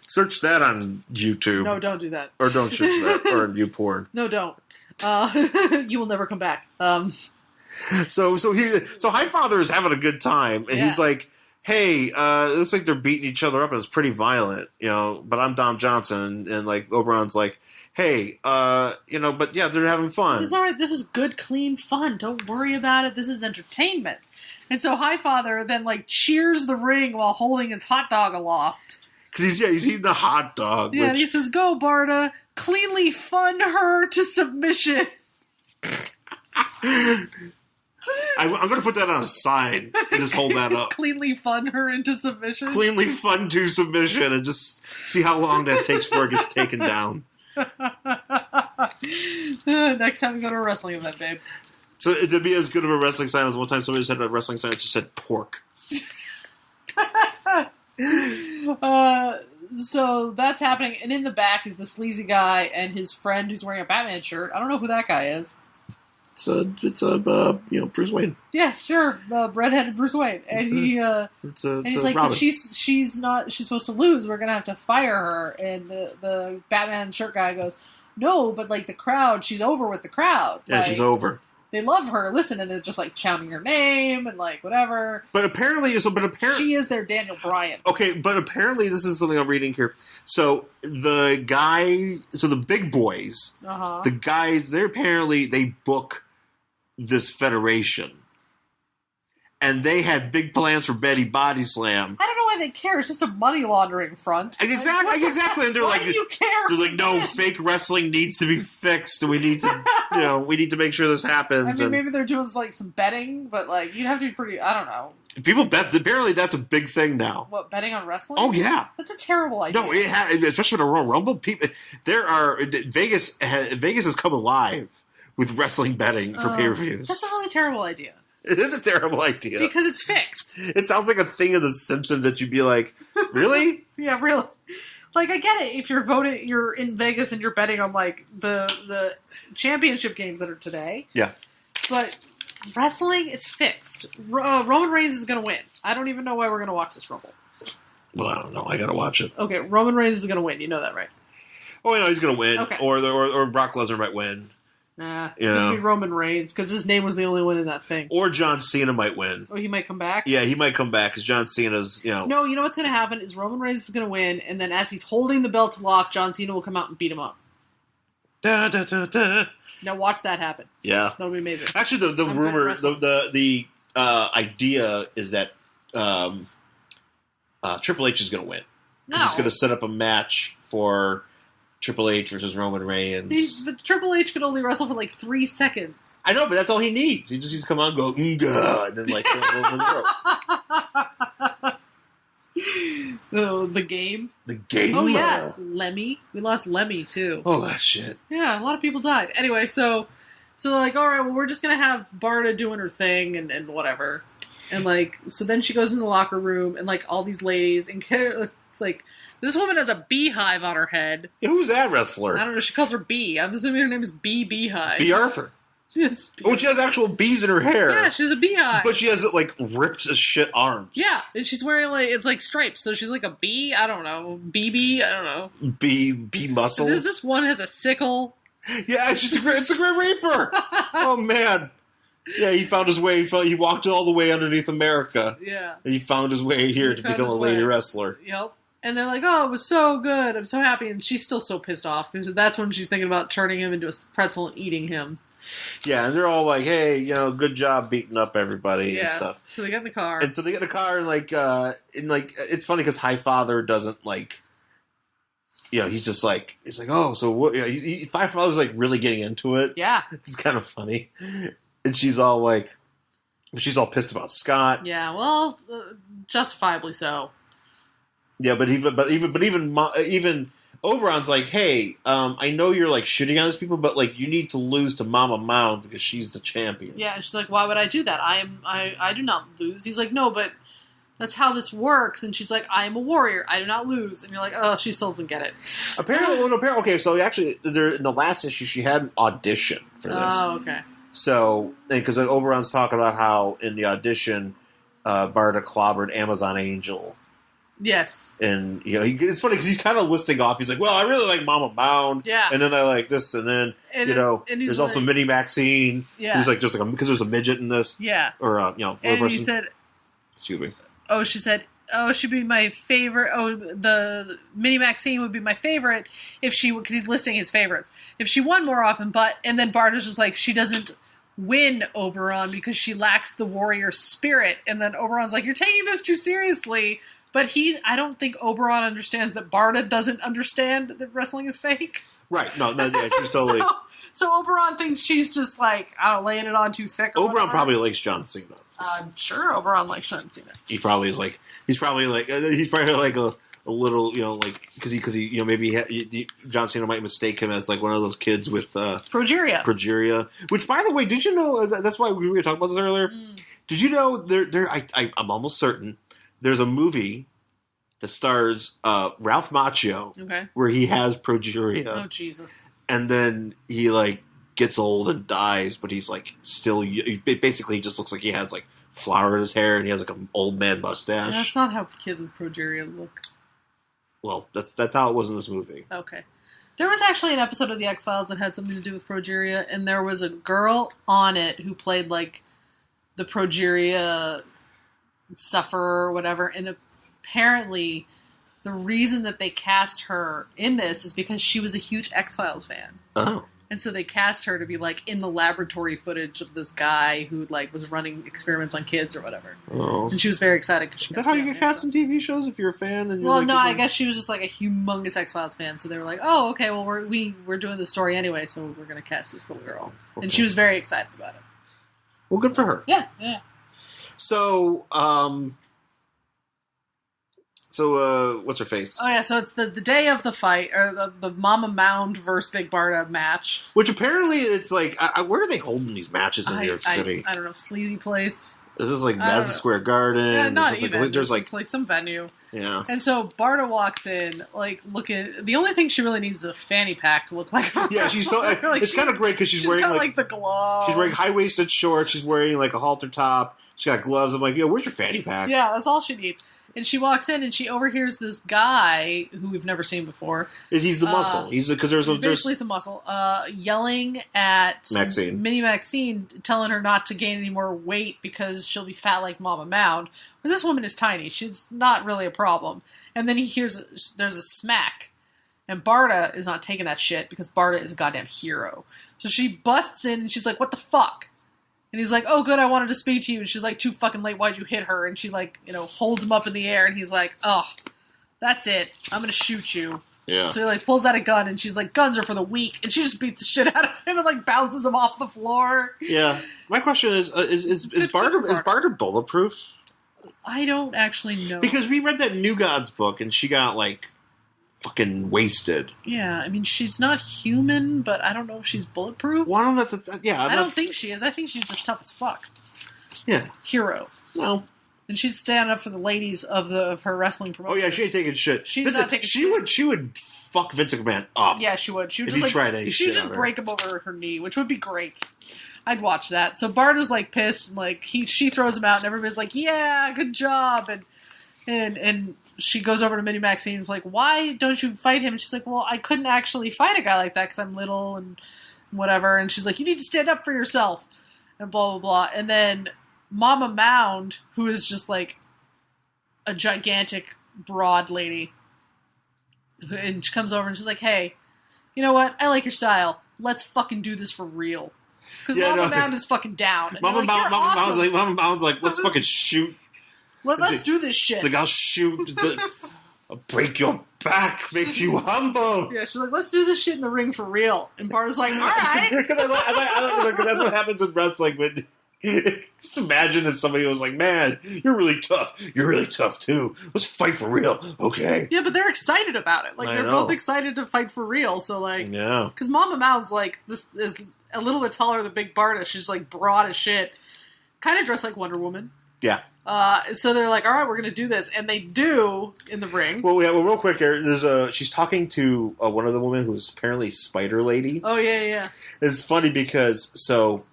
search that on YouTube. No, don't do that. Or don't search that. Or on YouPorn. No, don't. You will never come back. So High Father is having a good time, and he's like, hey, it looks like they're beating each other up, and it's pretty violent, but I'm Don Johnson, and like Oberon's like, hey, but yeah, they're having fun. It's alright, this is good, clean fun. Don't worry about it, this is entertainment. And so High Father then like cheers the ring while holding his hot dog aloft. Because he's eating a hot dog. Yeah, and he says, go Barda, cleanly fun her to submission. I'm going to put that on a sign and just hold that up. Cleanly fun her into submission? Cleanly fun to submission and just see how long that takes before it gets taken down. Next time we go to a wrestling event, babe. So it'd be as good of a wrestling sign as one time somebody said a wrestling sign that just said pork. So that's happening, and in the back is the sleazy guy and his friend who's wearing a Batman shirt. I don't know who that guy is. It's Bruce Wayne. Yeah, sure, redheaded Bruce Wayne, and he's like, Robin. but she's supposed to lose. We're gonna have to fire her. And the Batman shirt guy goes, no, but like the crowd, she's over with the crowd. Yeah, like, she's over. They love her. Listen, and they're just like chanting her name and like whatever. But apparently, she is their Daniel Bryan. Okay, but apparently this is something I'm reading here. So the big boys, the guys, they book this federation, and they had big plans for Betty Body Slam. I don't know why they care. It's just a money laundering front. Exactly. And they're why do you care? They're like, no, fake wrestling needs to be fixed. We need to, we need to make sure this happens. I mean, maybe they're doing like some betting, but like you'd have to be pretty. I don't know. People bet. Apparently, that's a big thing now. What, betting on wrestling? Oh yeah, that's a terrible idea. No, especially with a Royal Rumble. People, Vegas has come alive with wrestling betting for pay-per-views. That's a really terrible idea. It is a terrible idea. Because it's fixed. It sounds like a thing of The Simpsons that you'd be like, really? Yeah, really. Like, I get it. If you're in Vegas and you're betting on, like, the championship games that are today. Yeah. But wrestling, it's fixed. Roman Reigns is going to win. I don't even know why we're going to watch this Rumble. Well, I don't know. I got to watch it. Okay, Roman Reigns is going to win. You know that, right? Oh, he's going to win. Okay. Or Brock Lesnar might win. Nah, it's going to be Roman Reigns, because his name was the only one in that thing. Or John Cena might win. Oh, he might come back? Yeah, he might come back, because John Cena's, No, you know what's going to happen is Roman Reigns is going to win, and then as he's holding the belt aloft, John Cena will come out and beat him up. Da, da, da, da. Now watch that happen. Yeah. That'll be amazing. Actually, the rumor, the idea is that Triple H is going to win. No. He's going to set up a match for Triple H versus Roman Reigns. But Triple H could only wrestle for like 3 seconds. I know, but that's all he needs. He just needs to come out and go, Nga, and then like throw him over the rope. The game? The game? Oh yeah, Lemmy. We lost Lemmy too. Oh, that shit. Yeah, a lot of people died. Anyway, so like, alright, well, we're just gonna have Barda doing her thing and whatever. And like, so then she goes in the locker room and like all these ladies, and like, this woman has a beehive on her head. Yeah, who's that wrestler? I don't know. She calls her Bee. I'm assuming her name is Bee Beehive. Bea Arthur. Yes. Oh, she has actual bees in her hair. Yeah, she has a beehive. But she has, like, ripped as shit arms. Yeah, and she's wearing, like, it's like stripes. So she's like a bee. I don't know. BB. I don't know. Bee muscles. This one has a sickle. Yeah, it's a great Reaper. Oh, man. Yeah, he found his way. He walked all the way underneath America. Yeah. And he found his way here to become a lady wrestler. Yep. And they're like, oh, it was so good. I'm so happy. And she's still so pissed off. Because that's when she's thinking about turning him into a pretzel and eating him. Yeah, and they're all like, hey, good job beating up everybody and stuff. So they get in the car. And so they get in the car and, it's funny because Highfather doesn't, like, he's just like, oh, so what? Highfather's, like, really getting into it. Yeah. It's kind of funny. And she's all pissed about Scott. Yeah, well, justifiably so. Yeah, but even Oberon's like, hey, I know you're like shitting on these people, but like you need to lose to Mama Mound because she's the champion. Yeah, and she's like, why would I do that? I do not lose. He's like, no, but that's how this works. And she's like, I am a warrior. I do not lose. And you're like, oh, she still doesn't get it. Apparently, okay, so actually, in the last issue, she had an audition for this. Oh, okay. So, because Oberon's talking about how in the audition, Barda clobbered Amazon Angel. Yes. And, it's funny because he's kind of listing off. He's like, well, I really like Mama Mound. Yeah. And then I like this. And then, there's also Minnie Maxine. Yeah. Who's like, just like, because there's a midget in this. Yeah. Or, and person. he said, excuse me. Oh, she said, she'd be my favorite. Oh, the Minnie Maxine would be my favorite because he's listing his favorites. If she won more often, and then Barda's just like, she doesn't win Oberon because she lacks the warrior spirit. And then Oberon's like, you're taking this too seriously. But I don't think Oberon understands that Barda doesn't understand that wrestling is fake. Right. No, yeah, she's totally. So Oberon thinks she's just like, I don't know, laying it on too thick. Oberon probably likes John Cena. I'm sure Oberon likes John Cena. He's probably like a little, because maybe John Cena might mistake him as like one of those kids with progeria. Which, by the way, did you know that's why we were talking about this earlier? Did you know I'm almost certain there's a movie that stars Ralph Macchio, where he has progeria. Oh Jesus! And then he like gets old and dies, but he's like still. Basically, he just looks like he has like flour in his hair, and he has like an old man mustache. That's not how kids with progeria look. Well, that's how it was in this movie. Okay. There was actually an episode of The X-Files that had something to do with progeria, and there was a girl on it who played like the progeria sufferer or whatever, and apparently the reason that they cast her in this is because she was a huge X-Files fan. Oh. And so they cast her to be like in the laboratory footage of this guy who like was running experiments on kids or whatever. Oh. And she was very excited because is that how you get cast in TV shows if you're a fan? And well, no, I guess she was just like a humongous X-Files fan, so they were like, "Oh, okay, well we're doing this story anyway, so we're going to cast this little girl." Okay. And she was very excited about it. Well, good for her. Yeah. So, what's her face? Oh yeah, so it's the day of the fight, or the Mama Mound versus Big Barda match. Which apparently it's like, where are they holding these matches in New York City? I don't know, sleazy place. Is this like Madison Square Garden? Yeah, not even. Like, there's like some venue. Yeah. And so Barda walks in, like looking. The only thing she really needs is a fanny pack to look like her. Yeah, she's still. Like, it's kind of great because she's wearing like the gloves. She's wearing high-waisted shorts. She's wearing like a halter top. She's got gloves. I'm like, where's your fanny pack? Yeah, that's all she needs. And she walks in and she overhears this guy who we've never seen before. He's the muscle. He's because there's basically some muscle. Yelling at Minnie Maxine, telling her not to gain any more weight because she'll be fat like Mama Mound. But this woman is tiny. She's not really a problem. And then he hears there's a smack. And Barda is not taking that shit because Barda is a goddamn hero. So she busts in and she's like, "What the fuck?" And he's like, "Oh, good, I wanted to speak to you." And she's like, "Too fucking late, why'd you hit her?" And she like, holds him up in the air and he's like, "Oh, that's it. I'm gonna shoot you." Yeah. So he like pulls out a gun and she's like, "Guns are for the weak." And she just beats the shit out of him and like bounces him off the floor. Yeah. My question is Barda bulletproof? I don't actually know. Because we read that New Gods book and she got like fucking wasted. Yeah, I mean, she's not human, but I don't know if she's bulletproof. Well, I don't think I don't think she is. I think she's just tough as fuck. Yeah. Hero. No. And she's standing up for the ladies of her wrestling promotion. Oh yeah, she ain't taking shit. She's not taking shit. She would fuck Vince McMahon up. Yeah, she would. She would if just she would just break him over her knee, which would be great. I'd watch that. So Barda's like pissed, and like she throws him out, and everybody's like, "Yeah, good job." And she goes over to Minnie Maxine's like, "Why don't you fight him?" And she's like, "Well, I couldn't actually fight a guy like that because I'm little and whatever." And she's like, "You need to stand up for yourself," and blah blah blah. And then Mama Mound, who is just like a gigantic broad lady, and she comes over and she's like, "Hey, you know what? I like your style. Let's fucking do this for real." Because Mama Mound is fucking down. Mama Mound's like, let's fucking shoot. Let's do this shit. It's like, I'll shoot. I'll break your back, make you humble. Yeah, she's like, let's do this shit in the ring for real. And Barda's like, all right. Because that's what happens in wrestling. But just imagine if somebody was like, man, you're really tough. You're really tough, too. Let's fight for real. Okay. Yeah, but they're excited about it. Like, they're both excited to fight for real. So, like, yeah. Because Mama Mound's like, this is a little bit taller than Big Barda. She's like broad as shit. Kind of dressed like Wonder Woman. Yeah. So they're like, all right, we're going to do this. And they do in the ring. Well, yeah, real quick here, she's talking to one of the women who's apparently Spider Lady. Oh, yeah. It's funny because, so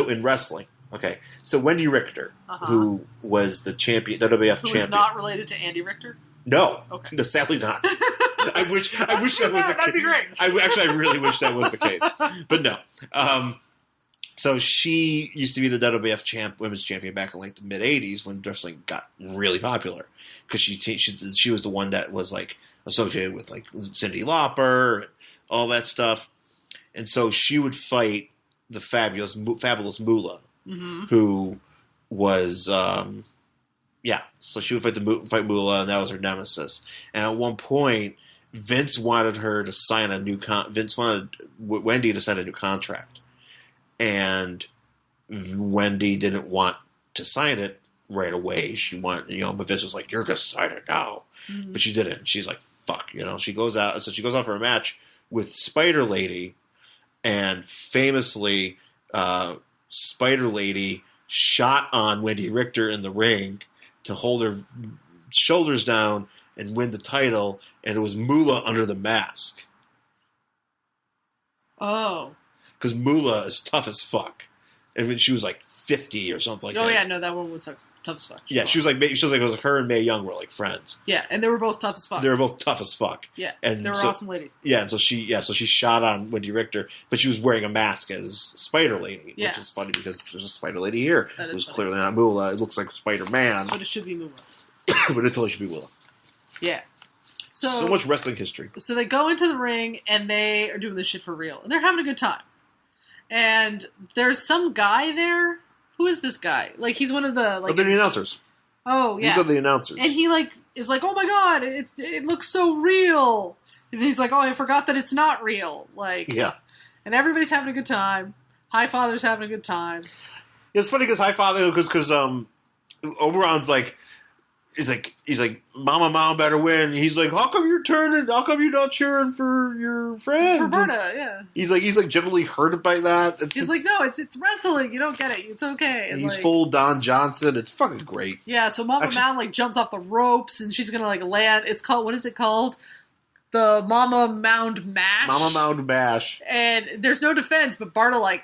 in wrestling, okay, so Wendy Richter, who was the champion, WWF champion. Who is not related to Andy Richter? No. Okay. No, sadly not. I wish that was the case. That'd be great. I really wish that was the case. But no. So she used to be the WWF women's champion back in like the mid '80s when wrestling got really popular because she was the one that was like associated with like Cyndi Lauper and all that stuff, and so she would fight the fabulous Moolah, who was so she would fight Moolah, and that was her nemesis. And at one point, Vince wanted her to sign a new Vince wanted Wendy to sign a new contract. And Wendy didn't want to sign it right away. She wanted, but Vince was like, "You're gonna sign it now," but she didn't. She's like, "Fuck," She goes out, so she goes out for a match with Spider Lady, and famously, Spider Lady shot on Wendy Richter in the ring to hold her shoulders down and win the title, and it was Moolah under the mask. Oh. Because Moolah is tough as fuck. I mean, she was like 50 or something like that. Oh, yeah, no, that one was tough as fuck. Yeah, she was like it was like her and Mae Young were like friends. Yeah, and they were both tough as fuck. They were both tough as fuck. Yeah, and they were awesome ladies. Yeah, and so she shot on Wendy Richter, but she was wearing a mask as Spider Lady, which is funny because there's a Spider Lady here. It was clearly not Moolah. It looks like Spider-Man. But it should be Moolah. But it totally should be Moolah. Yeah. So much wrestling history. So they go into the ring, and they are doing this shit for real. And they're having a good time. And there's some guy there. Who is this guy? Like, he's one of the... they're the announcers. Oh, yeah. These are the announcers. And he, is like, oh my god, it looks so real. And he's like, oh, I forgot that it's not real. Yeah. And everybody's having a good time. Highfather's having a good time. It's funny because Highfather, because Oberon's like, he's like, Mama Mound better win. He's like, how come you're not cheering for your friend? For Barda, yeah. He's like generally hurt by that. He's like, no, it's wrestling. You don't get it. It's okay. And he's full Don Johnson. It's fucking great. Yeah. So Mama Mound jumps off the ropes and she's gonna land. It's called, what is it called? The Mama Mound Mash. Mama Mound Mash. And there's no defense, but Barda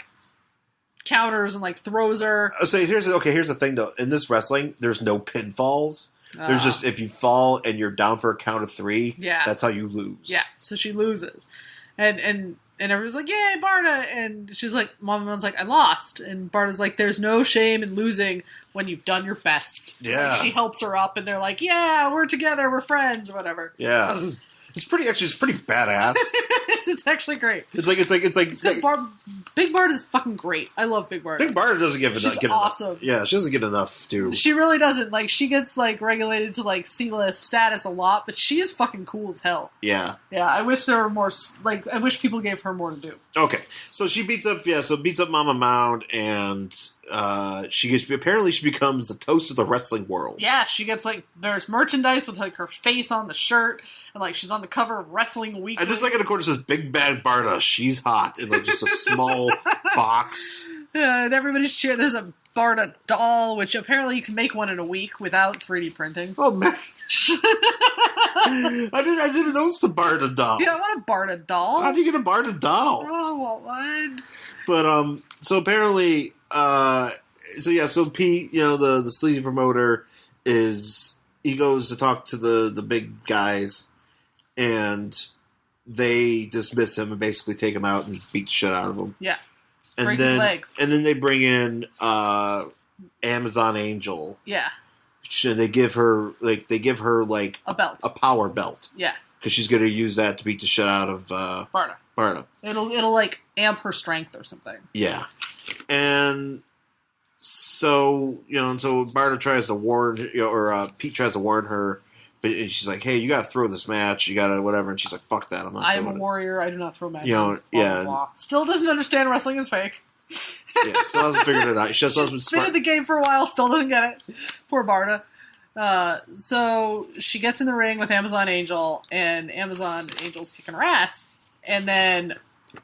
counters and throws her. So here's the thing though. In this wrestling, there's no pinfalls. There's just, if you fall and you're down for a count of 3, that's how you lose. Yeah, so she loses. And everyone's like, yay, Barda! And she's like, Mama Mound's like, I lost. And Barda's like, there's no shame in losing when you've done your best. Yeah. She helps her up, and they're like, yeah, we're together, we're friends, or whatever. Yeah. It's pretty badass. It's actually great. It's like Big Barda is fucking great. I love Big Barda. Big Barda doesn't get awesome. enough. Yeah, she doesn't get enough, dude. She really doesn't. She gets regulated to C-list status a lot, but she is fucking cool as hell. Yeah. Yeah, I wish there were more. I wish people gave her more to do. Okay, so she beats up Mama Mound, and she becomes the toast of the wrestling world. Yeah, she gets there's merchandise with her face on the shirt, and she's on the cover of Wrestling Weekly. And just in the corner says "Big Bad Barda, she's hot" in just a small box. Yeah, and everybody's cheering. There's a Barda doll, which apparently you can make one in a week without 3D printing. Oh, man. I didn't notice the Barda doll. Yeah, I want a Barda doll. How do you get a Barda doll? Oh, I want one. But, so apparently, so Pete, the sleazy promoter he goes to talk to the big guys, and they dismiss him and basically take him out and beat the shit out of him. Yeah. And break then, his legs. And then they bring in Amazon Angel. Yeah. They give her a belt, a power belt. Yeah. Because she's going to use that to beat the shit out of Barda. It'll like amp her strength or something. Yeah. And so Barda tries to warn, Pete tries to warn her, but she's like, "Hey, you got to throw this match. You got to whatever." And she's like, "Fuck that. I am a warrior. I do not throw matches." Yeah. Blah, blah. Still doesn't understand wrestling is fake. Yeah, still hasn't figured it out. She just hasn't been in the game for a while, still doesn't get it. Poor Barda. So she gets in the ring with Amazon Angel, and Amazon Angel's kicking her ass. And then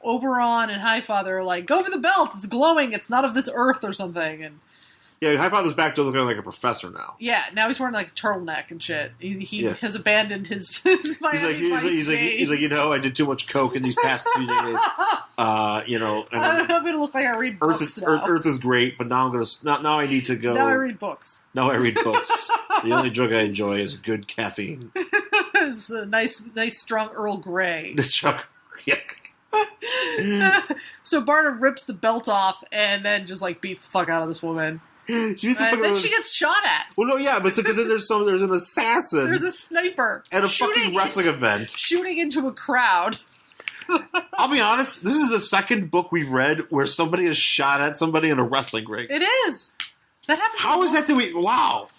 Oberon and Highfather are like, "Go for the belt. It's glowing. It's not of this earth or something." And yeah, Highfather's back to looking like a professor now. Yeah, now he's wearing like a turtleneck and shit. He has abandoned his Miami he's like, I did too much coke in these past few days. And I'm gonna look like I read books now. Earth is great, but now now I need to go. Now I read books. The only drug I enjoy is good caffeine. It's a nice strong Earl Grey. Yeah. So Barda rips the belt off and then just like beats the fuck out of this woman. And then she gets shot at. Well, no, yeah, but because there's an assassin. There's a sniper at a fucking wrestling event, shooting into a crowd. I'll be honest. This is the second book we've read where somebody has shot at somebody in a wrestling ring. It is. That happens. How is that? Wow.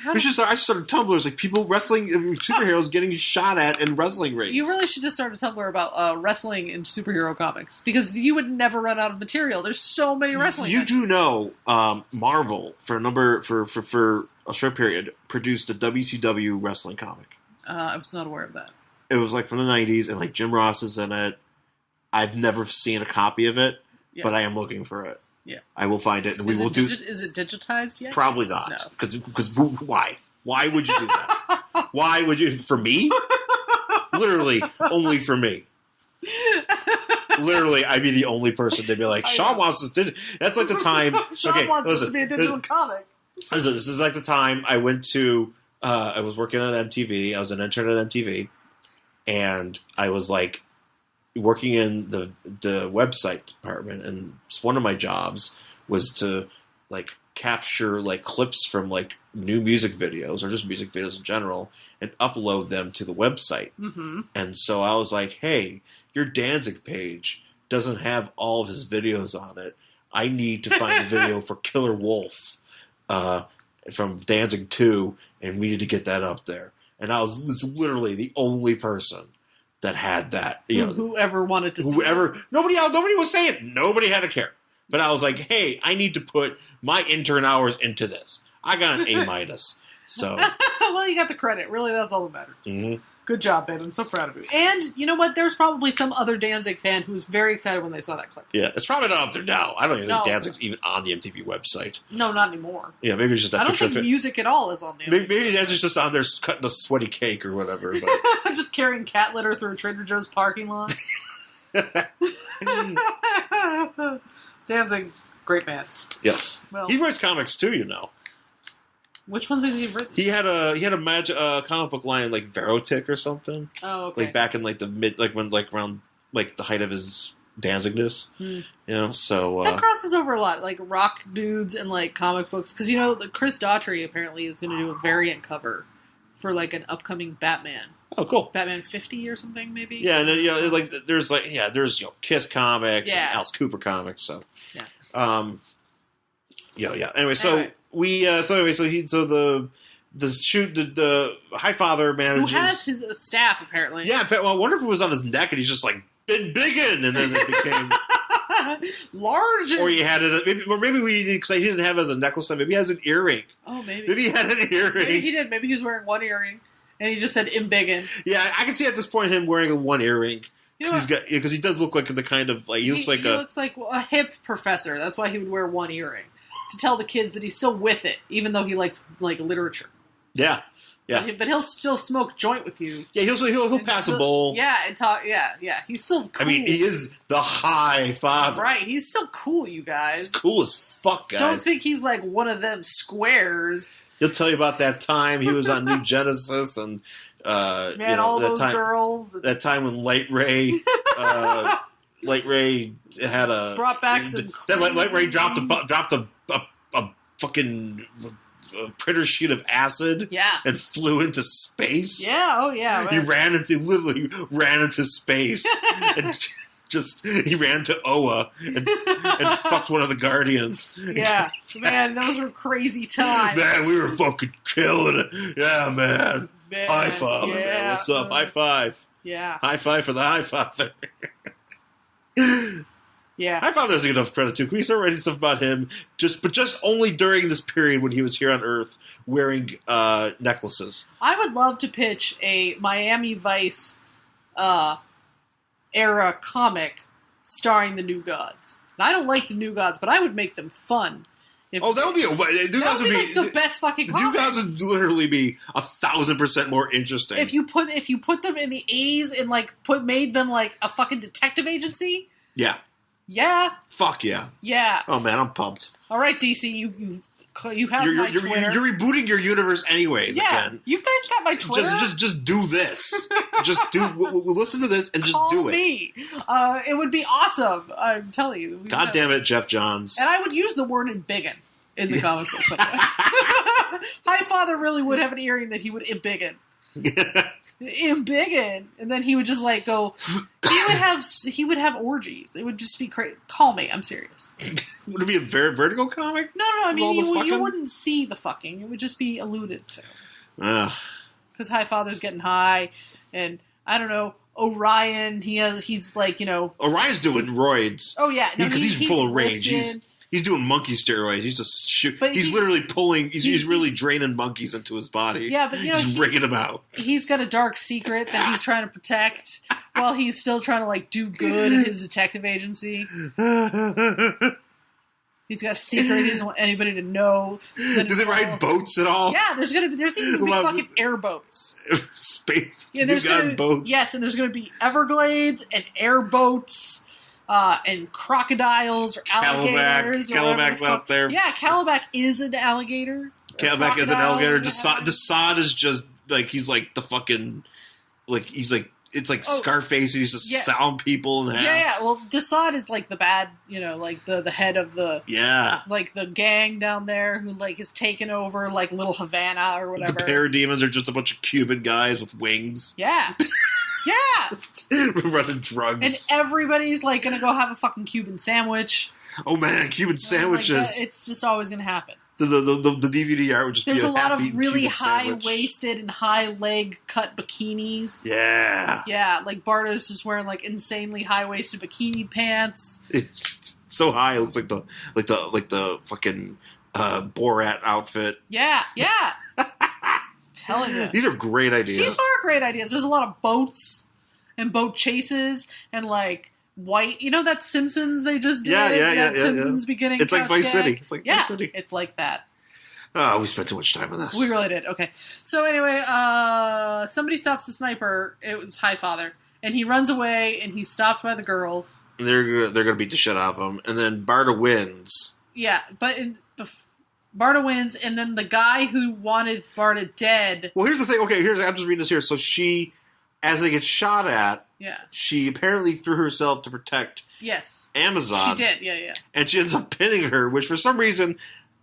I started Tumblrs like people wrestling superheroes getting shot at in wrestling rings. You really should just start a Tumblr about wrestling in superhero comics because you would never run out of material. There's so many wrestling. You do know Marvel for a short period produced a WCW wrestling comic. I was not aware of that. It was like from the 90s and like Jim Ross is in it. I've never seen a copy of it, but I am looking for it. Yeah, I will find it, and we will do. Is it digitized yet? Probably not. Because why? Why would you do that? Why would you? For me? Literally, only for me. Literally, I'd be the only person to be like, Shawn wants this. That's like the time. Shawn wants this to be a digital comic. Listen, this is like the time I went to. I was working at MTV. I was an intern at MTV, and I was like. Working in the website department, and one of my jobs was to like capture like clips from like new music videos or just music videos in general and upload them to the website. Mm-hmm. And so I was like, "Hey, your Danzig page doesn't have all of his videos on it. I need to find a video for Killer Wolf from Danzig 2, and we need to get that up there." And I was literally the only person that had that, whoever wanted to see it. Nobody was saying it. Nobody had to care. But I was like, hey, I need to put my intern hours into this. I got an A-. So. Well, you got the credit. Really, that's all that matters. Mm-hmm. Good job, babe. I'm so proud of you. And you know what? There's probably some other Danzig fan who was very excited when they saw that clip. Yeah, it's probably not up there now. I don't even think Danzig's even on the MTV website. No, not anymore. Yeah, maybe it's just that picture. I don't think music at all is on the Maybe Danzig's just on there cutting a sweaty cake or whatever. But. Just carrying cat litter through a Trader Joe's parking lot. Danzig, great man. Yes. Well, he writes comics too, you know. Which ones has he written? He had a magic comic book line like Verotic or something. Oh, okay. Like back in like the mid, like when like around like the height of his Danzigness. So that crosses over a lot, like rock dudes and like comic books. Because Chris Daughtry apparently is going to do a variant cover for like an upcoming Batman. Oh, cool. Batman 50 or something, maybe. Yeah, and then, like there's Kiss comics and Alice Cooper comics. So yeah. Anyway, so. The Highfather manages. Who has his staff, apparently. Yeah, well, I wonder if it was on his neck and he's just like, been biggin', and then it became... large. Or he had it, maybe because he didn't have it as a necklace, maybe he has an earring. Oh, maybe. Maybe he had an earring. Maybe he did. Maybe he was wearing one earring, and he just said, "Imbiggin." Yeah, I can see at this point him wearing one earring. Because he does look like the kind of, like, he looks like a hip professor. That's why he would wear one earring. to tell the kids that he's still with it, even though he likes like literature. Yeah. Yeah. But he'll still smoke joint with you. Yeah, he'll pass still, a bowl. Yeah, and talk. Yeah. He's still cool. I mean, he is the high father. Right. He's still cool, you guys. He's cool as fuck, guys. Don't think he's like one of them squares. He'll tell you about that time he was on New Genesis and all those girls. That time when Light Ray had a brought back some. That Light Ray dropped a fucking printer sheet of acid. Yeah. And flew into space. Yeah. Oh yeah. Right. He literally ran into space and he ran to Oa and fucked one of the Guardians. Yeah, man, those were crazy times. Man, we were fucking killing it. Yeah, man. High father, man. What's up? High five. Yeah. High five for the high father. Yeah. High father doesn't get enough credit too. Can we start writing stuff about him? Just only during this period when he was here on Earth wearing necklaces. I would love to pitch a Miami Vice era comic starring the New Gods. And I don't like the New Gods, but I would make them fun. That would be that would be like the best fucking comic. New Gods would literally be 1,000% more interesting. If you put them in the 80s and like made them like a fucking detective agency. Yeah. Yeah. Fuck yeah. Yeah. Oh man, I'm pumped. All right, DC, you have my Twitter. You're rebooting your universe anyways. Yeah, again. You guys got my Twitter. Just do this. We'll listen to this and just Call do it. Me. It would be awesome. I'm telling you. God damn it, Jeff Johns. And I would use the word embiggen in the comic book. High Father really would have an earring that he would embiggen. Embiggen, and then he would just like go. He would have orgies. It would just be crazy. Call me. I'm serious. Would it be a Vertigo comic? No. I mean, you wouldn't see the fucking. It would just be alluded to. Because High Father's getting high, and I don't know. Orion, he's like, Orion's doing roids. Oh yeah, because he's full of rage. He's doing monkey steroids. He's just he's literally pulling. He's really draining monkeys into his body. Yeah, but he's rigging them out. He's got a dark secret that he's trying to protect, while he's still trying to like do good in his detective agency. He's got a secret he doesn't want anybody to know. Do they ride boats at all? Yeah, there's even gonna be fucking airboats. Space. Yeah, there's boats. Yes, and there's gonna be Everglades and airboats. And crocodiles or alligators. Calabac out there. Yeah, Calabac is an alligator. Calabac is an alligator. Desaad is just like he's like the fucking he's like it's like Scarface. He's just sound people in half. Yeah. Well, Desaad is like the bad, like the head of the like the gang down there who like is taken over like Little Havana or whatever. The parademons are just a bunch of Cuban guys with wings. Yeah. Yeah, just running drugs, and everybody's like gonna go have a fucking Cuban sandwich. Oh man, Cuban sandwiches! It's just always gonna happen. The DVD art would just There's be a lot of really Cuban high-waisted and high-leg cut bikinis. Yeah, like Barda's just wearing like insanely high-waisted bikini pants. It's so high, it looks like the fucking Borat outfit. Yeah. Telling you. These are great ideas. These are great ideas. There's a lot of boats and boat chases and like white. You know that Simpsons they just did? Yeah. Simpsons beginning. It's like Vice City. It's like Vice City. It's like that. Oh, we spent too much time on this. We really did. Okay. So anyway, somebody stops the sniper. It was High Father, and he runs away, and he's stopped by the girls. They're gonna beat the shit out of him, and then Barda wins. Yeah, but. Barda wins, and then the guy who wanted Barda dead... Well, here's the thing. Okay, I'm just reading this here. So she, as they get shot at, she apparently threw herself to protect Amazon. She did, yeah. And she ends up pinning her, which for some reason,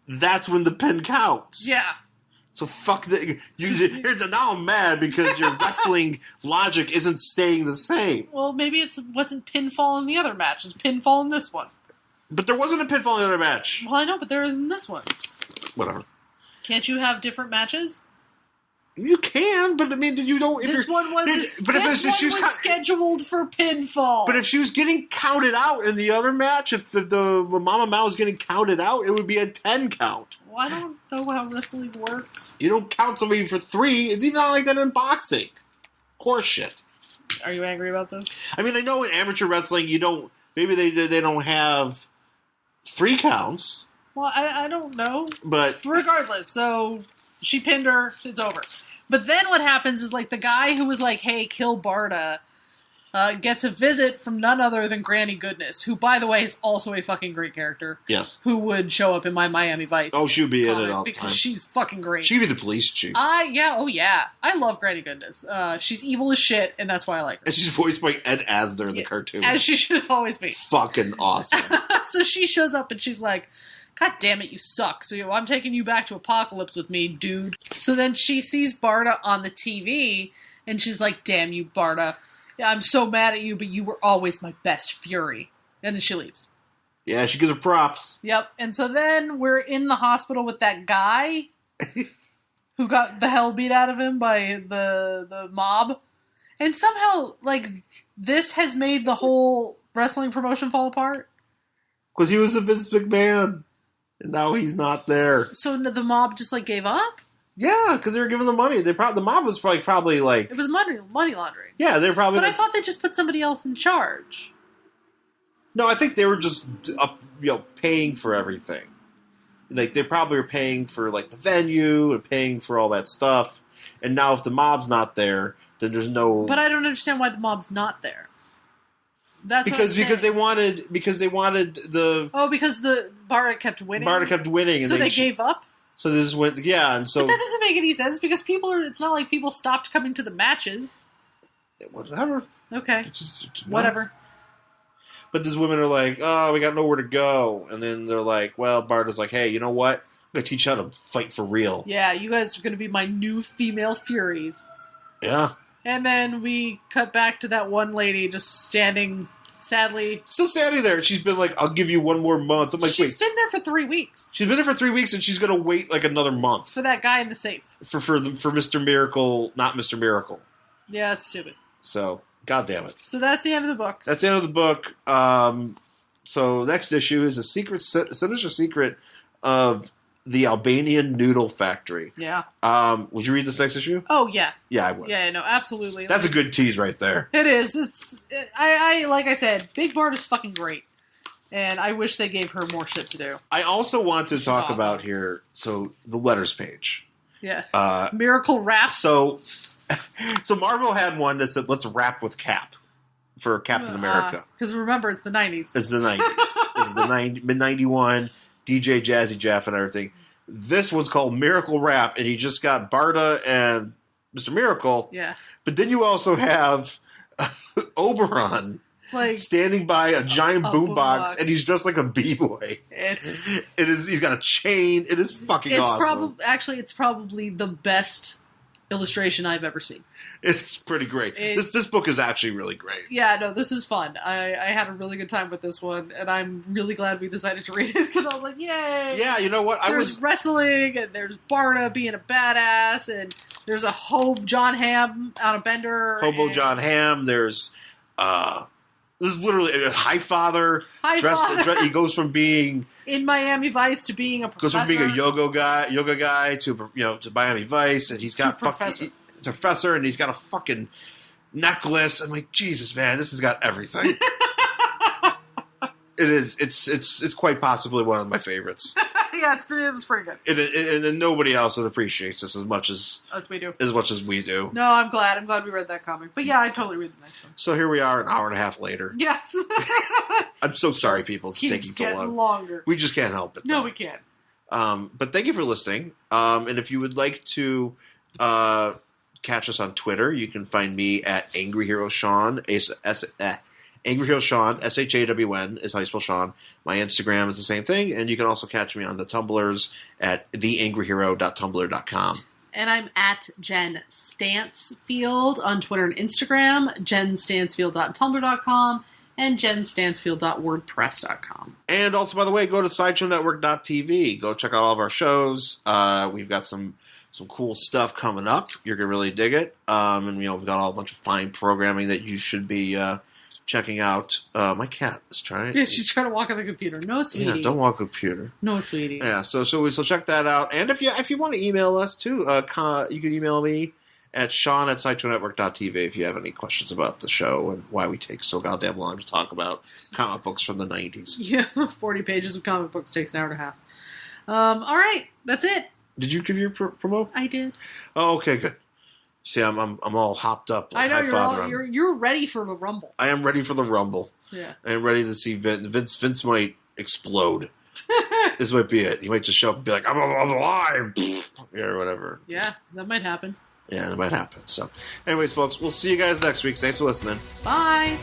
that's when the pin counts. Yeah. So fuck the... now I'm mad because your wrestling logic isn't staying the same. Well, maybe it wasn't pinfall in the other match. It's pinfall in this one. But there wasn't a pinfall in the other match. Well, I know, but there is in this one. Whatever. Can't you have different matches? You can, but I mean, you don't. This one was scheduled for pinfall. But if she was getting counted out in the other match, if the Mama Mao was getting counted out, it would be a 10 count. Well, I don't know how wrestling works. You don't count somebody for 3. It's even not like that in boxing. Horse shit. Are you angry about this? I mean, I know in amateur wrestling, you don't. Maybe they don't have 3 counts. Well, I don't know. But regardless, so she pinned her. It's over. But then what happens is, like, the guy who was like, hey, kill Barda, gets a visit from none other than Granny Goodness, who, by the way, is also a fucking great character. Yes. Who would show up in my Miami Vice. Oh, she'd be in it all the time. Because she's fucking great. She'd be the police chief. Yeah. I love Granny Goodness. She's evil as shit, and that's why I like her. And she's voiced by Ed Asner in the cartoon. As she should always be. Fucking awesome. So she shows up and she's like, God damn it, you suck. So I'm taking you back to Apocalypse with me, dude. So then she sees Barda on the TV, and she's like, damn you, Barda. I'm so mad at you, but you were always my best fury. And then she leaves. Yeah, she gives her props. Yep. And so then we're in the hospital with that guy who got the hell beat out of him by the mob. And somehow, like, this has made the whole wrestling promotion fall apart. Because he was a Vince McMahon. And now he's not there. So the mob just, like, gave up? Yeah, because they were giving the money. The mob was probably like... It was money laundering. Yeah, they're probably... But I thought they just put somebody else in charge. No, I think they were just paying for everything. Like, they probably were paying for, like, the venue and paying for all that stuff. And now if the mob's not there, then there's no... But I don't understand why the mob's not there. That's because they wanted the... Oh, because the Barda kept winning? Barda kept winning. And so they gave up? So this went... Yeah, and so... But that doesn't make any sense, because it's not like people stopped coming to the matches. Whatever. Okay. Whatever. But these women are like, oh, we got nowhere to go. And then they're like, well, Barda's like, hey, you know what? I'm going to teach you how to fight for real. Yeah, you guys are going to be my new female Furies. Yeah. And then we cut back to that one lady just standing, sadly. Still standing there. She's been like, I'll give you one more month. I'm like, she's been there for 3 weeks. She's been there for 3 weeks, and she's going to wait like another month. For that guy in the safe. For Mr. Miracle, not Mr. Miracle. Yeah, that's stupid. So, God damn it. So that's the end of the book. That's the end of the book. So next issue is a sinister secret of the Albanian Noodle Factory. Yeah. Would you read this next issue? Oh, yeah. Yeah, I would. Yeah, no, absolutely. That's a good tease right there. It is. I like I said, Big Bard is fucking great. And I wish they gave her more shit to do. I also want to talk awesome. about here, so the letters page. Yeah. Miracle Rap. So Marvel had one that said, let's rap with Cap for Captain America. Because remember, it's the 90s. It's the 90s. It's the mid-91, DJ Jazzy Jeff and everything. This one's called Miracle Rap, and he just got Barda and Mr. Miracle. Yeah. But then you also have Oberon standing by a giant boombox, and he's dressed like a b-boy. He's got a chain. It is fucking awesome. It's probably the best illustration I've ever seen. It's pretty great. This book is actually really great. Yeah, no, this is fun. I had a really good time with this one, and I'm really glad we decided to read it, because I was like, yay! Yeah, you know what? There's wrestling, and there's Barda being a badass, and there's a John Hamm on a bender. John Hamm. There's literally a Highfather. He goes from being in Miami Vice to being a professor. Goes from being a yoga guy to Miami Vice, and he's got professor, and he's got a fucking necklace. I'm like, Jesus, man, this has got everything. It is. It's quite possibly one of my favorites. Yeah, it's pretty good. And nobody else appreciates this as much as we do. As much as we do. No, I'm glad we read that comic. But yeah, I totally read the next one. So here we are, an hour and a half later. Yeah. I'm so sorry, people. It's taking so long. Longer. We just can't help it. No, we can't. But thank you for listening. And if you would like to catch us on Twitter, you can find me at Angry Hero Shawn. Angry Hero Shawn, SHAWN is how you spell Shawn. My Instagram is the same thing, and you can also catch me on the Tumblrs at theangryhero.tumblr.com. And I'm at Jen Stansfield on Twitter and Instagram, jenstansfield.tumblr.com, and jenstansfield.wordpress.com. And also, by the way, go to SideshowNetwork.tv. Go check out all of our shows. We've got some cool stuff coming up. You're going to really dig it. And, we've got a bunch of fine programming that you should be checking out. My cat is trying. Yeah, she's trying to walk on the computer. No, sweetie. Yeah, don't walk on the computer. No, sweetie. Yeah, so check that out. And if you want to email us too, you can email me at Shawn@SideshowNetwork.tv if you have any questions about the show and why we take so goddamn long to talk about comic books from the 90s. Yeah, 40 pages of comic books takes an hour and a half. All right, that's it. Did you give your promo? I did. Oh, okay, good. See, I'm all hopped up. Like I know you're ready for the Rumble. I am ready for the Rumble. Yeah. I am ready to see Vince. Vince might explode. This might be it. He might just show up and be like, I'm alive. Yeah, or whatever. Yeah, that might happen. Yeah, that might happen. So, anyways, folks, we'll see you guys next week. Thanks for listening. Bye.